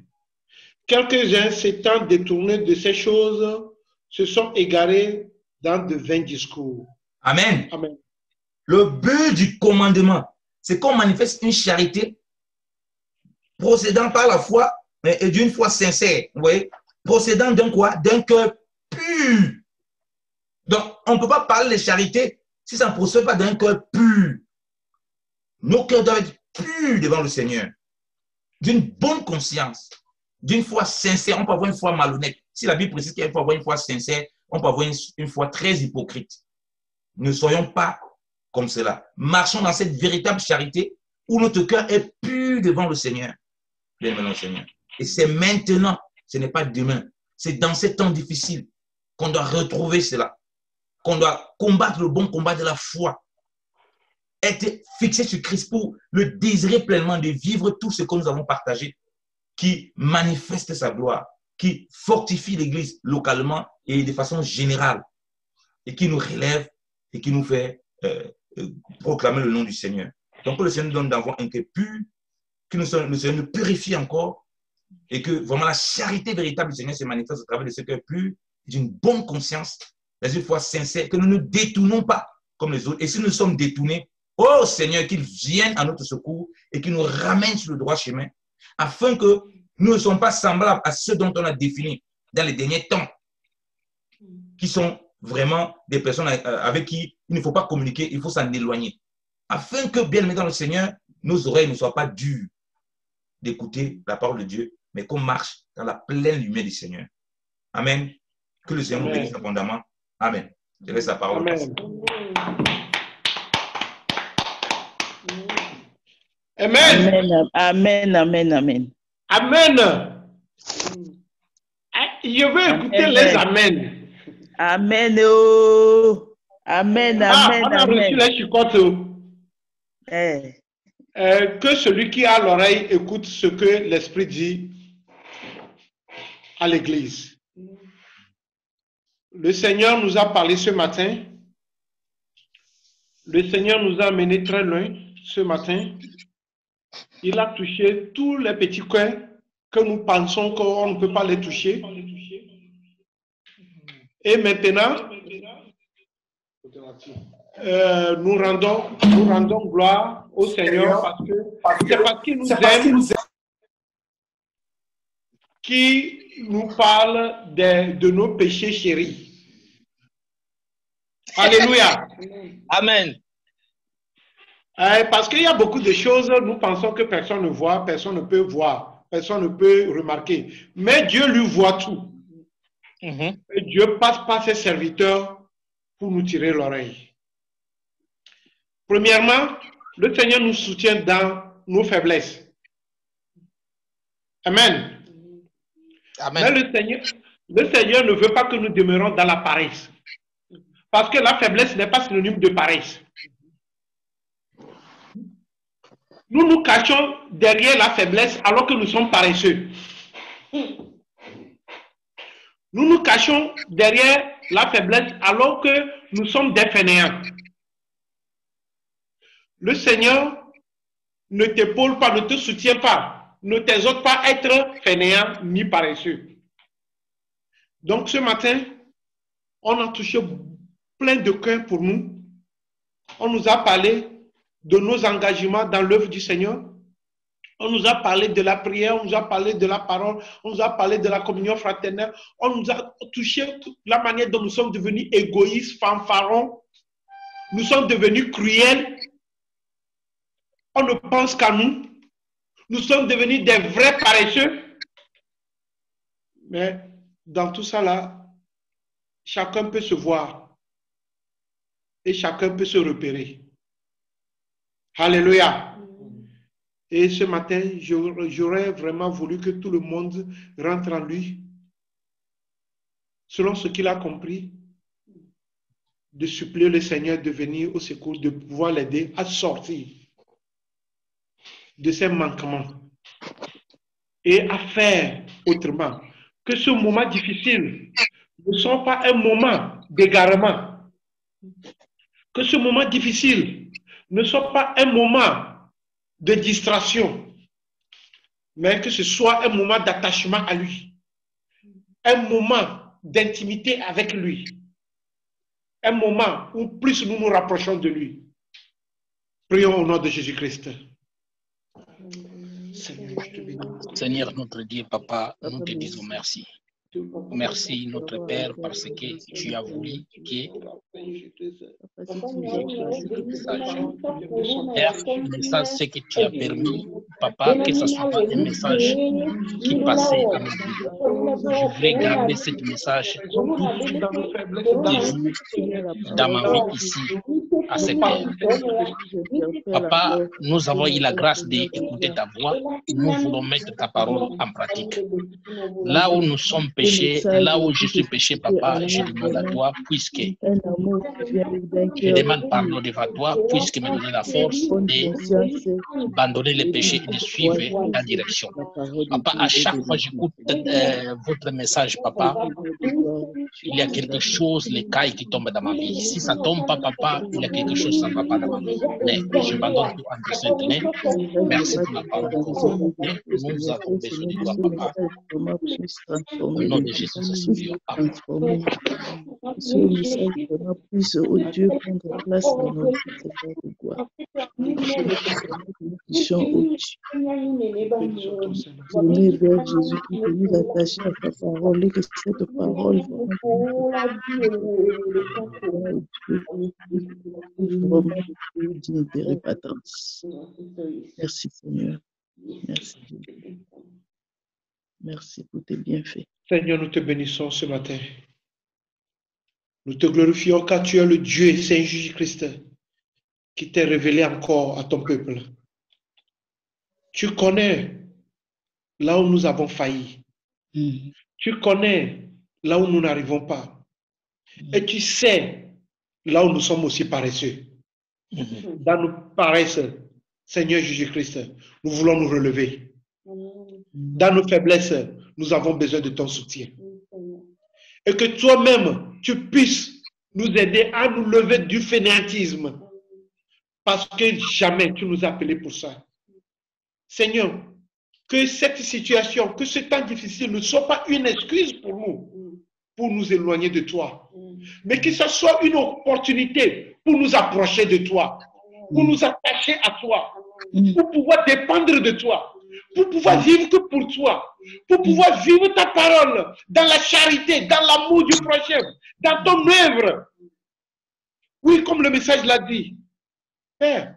Quelques-uns s'étant détournés de ces choses se sont égarés dans de vains discours. Amen. Amen. Le but du commandement, c'est qu'on manifeste une charité procédant par la foi et d'une foi sincère. Vous voyez, procédant d'un quoi? D'un cœur pur. Donc, on ne peut pas parler de charité si ça ne procède pas d'un cœur pur. Nos cœurs doivent être purs devant le Seigneur, d'une bonne conscience, d'une foi sincère. On peut avoir une foi malhonnête. Si la Bible précise qu'il faut avoir une foi sincère, on peut avoir une foi très hypocrite. Ne soyons pas comme cela. Marchons dans cette véritable charité où notre cœur est pur devant le Seigneur. Devant le Seigneur. Et c'est maintenant, ce n'est pas demain. C'est dans ces temps difficiles qu'on doit retrouver cela. Qu'on doit combattre le bon combat de la foi. Être fixé sur Christ pour le désirer pleinement de vivre tout ce que nous avons partagé, qui manifeste sa gloire, qui fortifie l'Église localement et de façon générale, et qui nous relève et qui nous fait proclamer le nom du Seigneur. Donc, que le Seigneur nous donne d'avoir un cœur pur, que le Seigneur nous purifie encore, et que vraiment la charité véritable du Seigneur se manifeste au travers de ce cœur pur, d'une bonne conscience, dans une foi sincère, que nous ne nous détournons pas comme les autres. Et si nous sommes détournés, oh Seigneur, qu'il vienne à notre secours et qu'il nous ramène sur le droit chemin, afin que nous ne soyons pas semblables à ceux dont on a défini dans les derniers temps, qui sont vraiment des personnes avec qui il ne faut pas communiquer, il faut s'en éloigner. Afin que, bien aimés dans le Seigneur, nos oreilles ne soient pas dures d'écouter la parole de Dieu, mais qu'on marche dans la pleine lumière du Seigneur. Amen. Que le Seigneur nous bénisse abondamment. Amen. Je laisse la parole. Amen. Amen. Amen. Amen. Amen. Amen. Je veux écouter Amen. les Amen. Amen. Oh. Amen. Amen. On a reçu les chicottes. Que celui qui a l'oreille écoute ce que l'Esprit dit à l'Église. Le Seigneur nous a parlé ce matin. Le Seigneur nous a amenés très loin ce matin. Il a touché tous les petits coins que nous pensons qu'on ne peut pas les toucher. Et maintenant, nous rendons gloire au Seigneur parce que c'est parce qu'il nous aime, qui nous parle de nos péchés chéris. Alléluia. Amen. Parce qu'il y a beaucoup de choses, nous pensons que personne ne voit, personne ne peut voir, personne ne peut remarquer. Mais Dieu lui voit tout. Et Dieu passe par ses serviteurs pour nous tirer l'oreille. Premièrement, le Seigneur nous soutient dans nos faiblesses. Amen. Amen. Mais le Seigneur ne veut pas que nous demeurons dans la paresse. Parce que la faiblesse n'est pas synonyme de paresse. Nous nous cachons derrière la faiblesse alors que nous sommes paresseux. Nous nous cachons derrière la faiblesse alors que nous sommes des fainéants. Le Seigneur ne t'épaule pas, ne te soutient pas, ne t'exhorte pas à être fainéant ni paresseux. Donc ce matin, on a touché plein de cœurs pour nous. On nous a parlé de nos engagements dans l'œuvre du Seigneur. On nous a parlé de la prière, on nous a parlé de la parole, on nous a parlé de la communion fraternelle. On nous a touché la manière dont nous sommes devenus égoïstes, fanfarons. Nous sommes devenus cruels. On ne pense qu'à nous. Nous sommes devenus des vrais paresseux. Mais dans tout ça là, chacun peut se voir. Et chacun peut se repérer. Alléluia. Et ce matin, j'aurais vraiment voulu que tout le monde rentre en lui, selon ce qu'il a compris, de supplier le Seigneur de venir au secours, de pouvoir l'aider à sortir de ses manquements. et à faire autrement. Que ce moment difficile ne soit pas un moment d'égarement. Que ce moment difficile ne soit pas un moment de distraction, mais que ce soit un moment d'attachement à lui, un moment d'intimité avec lui, un moment où plus nous nous rapprochons de lui. Prions au nom de Jésus-Christ. Seigneur notre Dieu, Papa, nous te disons merci. Merci notre Père parce que tu as voulu que Père, le message c'est que tu as permis, Papa, que ce soit pas un message qui passait à mes vies. Je voudrais garder ce message tout les jours dans ma vie ici, à cette heure. Papa, nous avons eu la grâce d'écouter ta voix et nous voulons mettre ta parole en pratique. Là où nous sommes péchés, là où je suis péché, Papa, je demande à toi, puisque je demande pardon devant toi, puisque me donner la force d'abandonner les péchés et de suivre ta direction. Papa, à chaque fois que j'écoute votre message, Papa, il y a quelque chose, les cailles qui tombent dans ma vie. Si ça tombe pas, Papa, il y a quelque chose, ça ne va pas dans ma vie. Mais je m'abandonne tout en te soutenir. Merci pour la parole. Nous avons besoin de toi, Papa. Au nom de Jésus, c'est Dieu. Amen. Ce message puisse, oh Dieu, prendre place dans notre Seigneur de gloire. Nous puissions, oh Dieu, tourner vers Jésus qui peut nous attacher à sa parole et que cette parole vraiment digne de répatance. Merci Seigneur. Merci Dieu. Merci pour tes bienfaits. Seigneur, nous te bénissons ce matin. Nous te glorifions car tu es le Dieu Saint Jésus-Christ qui t'est révélé encore à ton peuple. Tu connais là où nous avons failli. Tu connais là où nous n'arrivons pas. Et tu sais là où nous sommes aussi paresseux. Dans nos paresses, Seigneur Jésus-Christ, nous voulons nous relever. Dans nos faiblesses, nous avons besoin de ton soutien. Et que toi-même, tu puisses nous aider à nous lever du fainéantisme. Parce que jamais tu nous as appelés pour ça. Seigneur, que cette situation, que ce temps difficile ne soit pas une excuse pour nous éloigner de toi. Mais que ce soit une opportunité pour nous approcher de toi. Pour nous attacher à toi. Pour pouvoir dépendre de toi. Pour pouvoir vivre que pour toi, pour pouvoir vivre ta parole dans la charité, dans l'amour du prochain, dans ton œuvre. Oui, comme le message l'a dit, Père,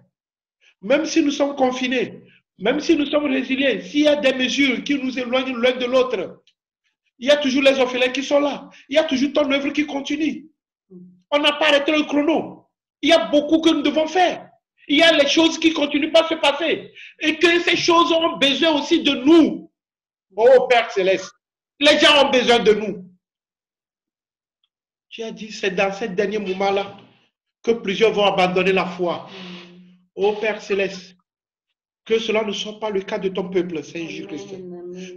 même si nous sommes confinés, même si nous sommes résiliés, s'il y a des mesures qui nous éloignent l'un de l'autre, il y a toujours les orphelins qui sont là, il y a toujours ton œuvre qui continue. On n'a pas arrêté le chrono. Il y a beaucoup que nous devons faire. Il y a les choses qui ne continuent pas à se passer. Et que ces choses ont besoin aussi de nous. Oh Père Céleste, les gens ont besoin de nous. Tu as dit, c'est dans ces derniers moments-là que plusieurs vont abandonner la foi. Oh Père Céleste, que cela ne soit pas le cas de ton peuple, Saint Jésus-Christ.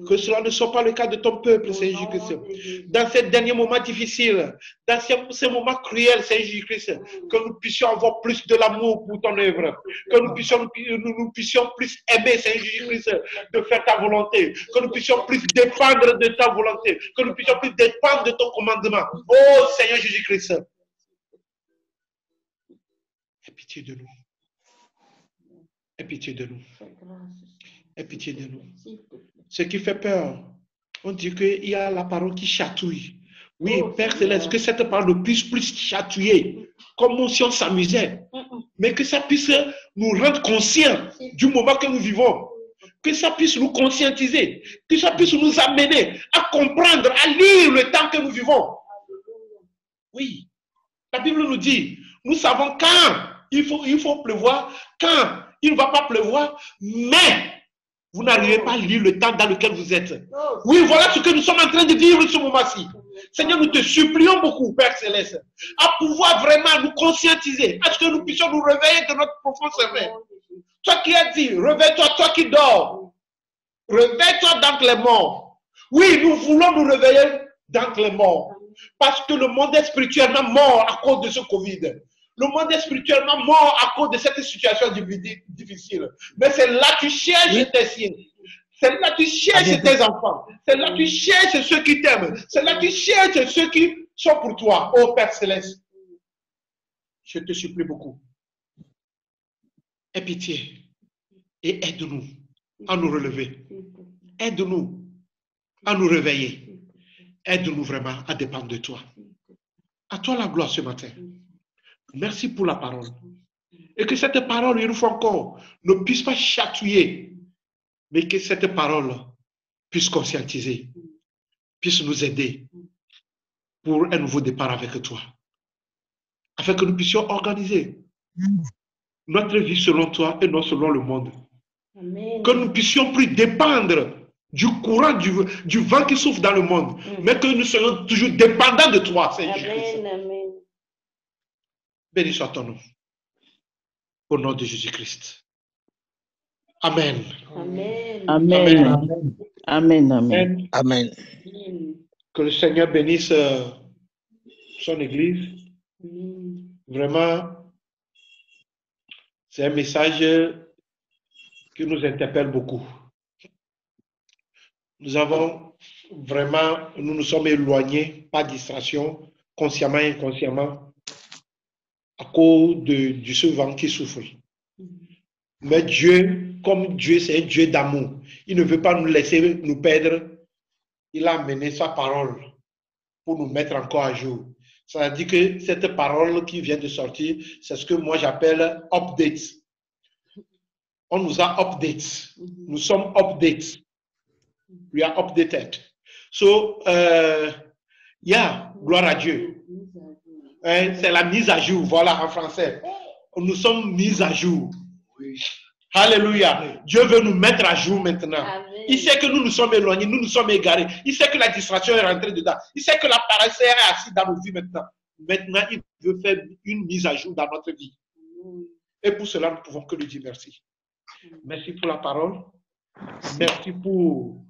Que cela ne soit pas le cas de ton peuple, Saint Jésus-Christ. Dans ces derniers moments difficiles, dans ces moments cruels, Saint Jésus-Christ, que nous puissions avoir plus de l'amour pour ton œuvre. Que nous puissions plus aimer, Saint Jésus-Christ, de faire ta volonté. Que nous puissions plus dépendre de ta volonté. Que nous puissions plus dépendre de ton commandement. Oh Seigneur Jésus-Christ. Aie pitié de nous. Aie pitié de nous. Aie pitié de nous. Ce qui fait peur, on dit qu'il y a la parole qui chatouille. Oui, Père Céleste, que cette parole ne puisse plus chatouiller, comme si on s'amusait, mais que ça puisse nous rendre conscients du moment que nous vivons, que ça puisse nous conscientiser, que ça puisse nous amener à comprendre, à lire le temps que nous vivons. Oui, la Bible nous dit, nous savons quand il faut pleuvoir, quand il ne va pas pleuvoir, mais vous n'arrivez pas à lire le temps dans lequel vous êtes. Oui, voilà ce que nous sommes en train de vivre ce moment-ci. Seigneur, nous te supplions beaucoup, Père Céleste, à pouvoir vraiment nous conscientiser, à ce que nous puissions nous réveiller de notre profond sommeil. Toi qui as dit, réveille-toi, toi qui dors. Réveille-toi d'entre les morts. Oui, nous voulons nous réveiller d'entre les morts. Parce que le monde est spirituellement mort à cause de ce Covid. Le monde est spirituellement mort à cause de cette situation difficile. Mais c'est là que tu cherches tes siens. C'est là que tu cherches tes enfants. C'est là que tu cherches ceux qui t'aiment. C'est là que tu cherches ceux qui sont pour toi. Oh Père Céleste, je te supplie beaucoup. Aie pitié et aide-nous à nous relever. Aide-nous à nous réveiller. Aide-nous vraiment à dépendre de toi. À toi la gloire ce matin. Merci pour la parole. Et que cette parole, une fois encore, ne puisse pas chatouiller, mais que cette parole puisse conscientiser, puisse nous aider pour un nouveau départ avec toi. Afin que nous puissions organiser notre vie selon toi et non selon le monde. Amen. Que nous puissions plus dépendre du courant, du vent qui souffle dans le monde, mais que nous soyons toujours dépendants de toi, Seigneur Jésus. Amen. Béni soit ton nom. Au nom de Jésus-Christ. Amen. Amen. Amen. Amen. Amen. Amen. Amen. Que le Seigneur bénisse son Église. Amen. Vraiment, c'est un message qui nous interpelle beaucoup. Nous nous sommes éloignés par distraction, consciemment et inconsciemment, à cause de ce vent qui souffle. Mais Dieu, comme Dieu, c'est un Dieu d'amour. Il ne veut pas nous laisser nous perdre. Il a amené sa parole pour nous mettre encore à jour. Ça veut dire que cette parole qui vient de sortir, c'est ce que moi j'appelle update. On nous a update. Nous sommes update. We are updated. So, gloire à Dieu. C'est la mise à jour, voilà en français. Nous sommes mis à jour. Alléluia. Dieu veut nous mettre à jour maintenant. Amen. Il sait que nous nous sommes éloignés, nous nous sommes égarés. Il sait que la distraction est rentrée dedans. Il sait que la paresse est assise dans nos vies maintenant. Maintenant, il veut faire une mise à jour dans notre vie. Et pour cela, nous ne pouvons que lui dire merci. Merci pour la parole. Merci pour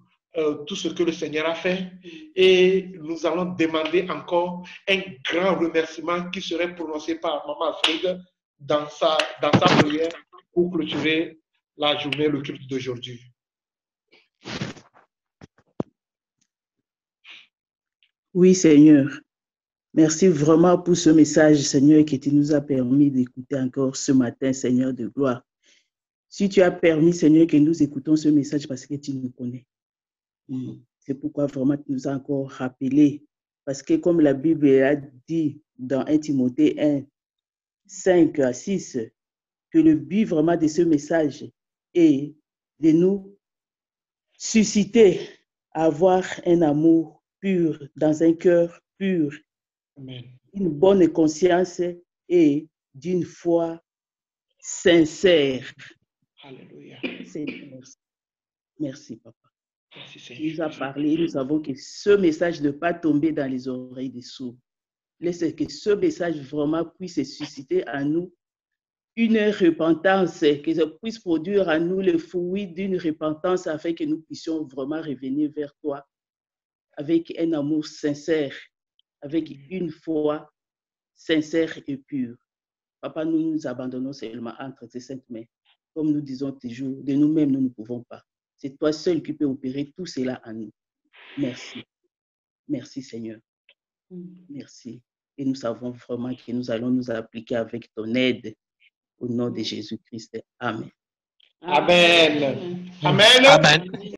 tout ce que le Seigneur a fait. Et nous allons demander encore un grand remerciement qui serait prononcé par Maman Alfred dans sa prière pour clôturer la journée, le culte d'aujourd'hui. Oui, Seigneur. Merci vraiment pour ce message, Seigneur, qui nous a permis d'écouter encore ce matin, Seigneur de gloire. Si tu as permis, Seigneur, que nous écoutons ce message parce que tu nous connais. C'est pourquoi vraiment tu nous as encore rappelé. Parce que comme la Bible a dit dans 1 Timothée 1, 5 à 6, que le but vraiment de ce message est de nous susciter à avoir un amour pur, dans un cœur pur, Amen. Une bonne conscience et d'une foi sincère. Alléluia. Merci, Papa. Merci, Il Seigneur. nous a parlé, nous savons que ce message ne peut pas tomber dans les oreilles des sourds. Laisse que ce message vraiment puisse susciter à nous une repentance, que ça puisse produire à nous le fruit d'une repentance afin que nous puissions vraiment revenir vers toi avec un amour sincère, avec une foi sincère et pure. Papa, nous nous abandonnons seulement entre tes saintes mains. Comme nous disons toujours, de nous-mêmes, nous ne pouvons pas. C'est toi seul qui peux opérer tout cela en nous. Merci. Merci, Seigneur. Merci. Et nous savons vraiment que nous allons nous appliquer avec ton aide. Au nom de Jésus-Christ. Amen. Amen. Amen. Amen.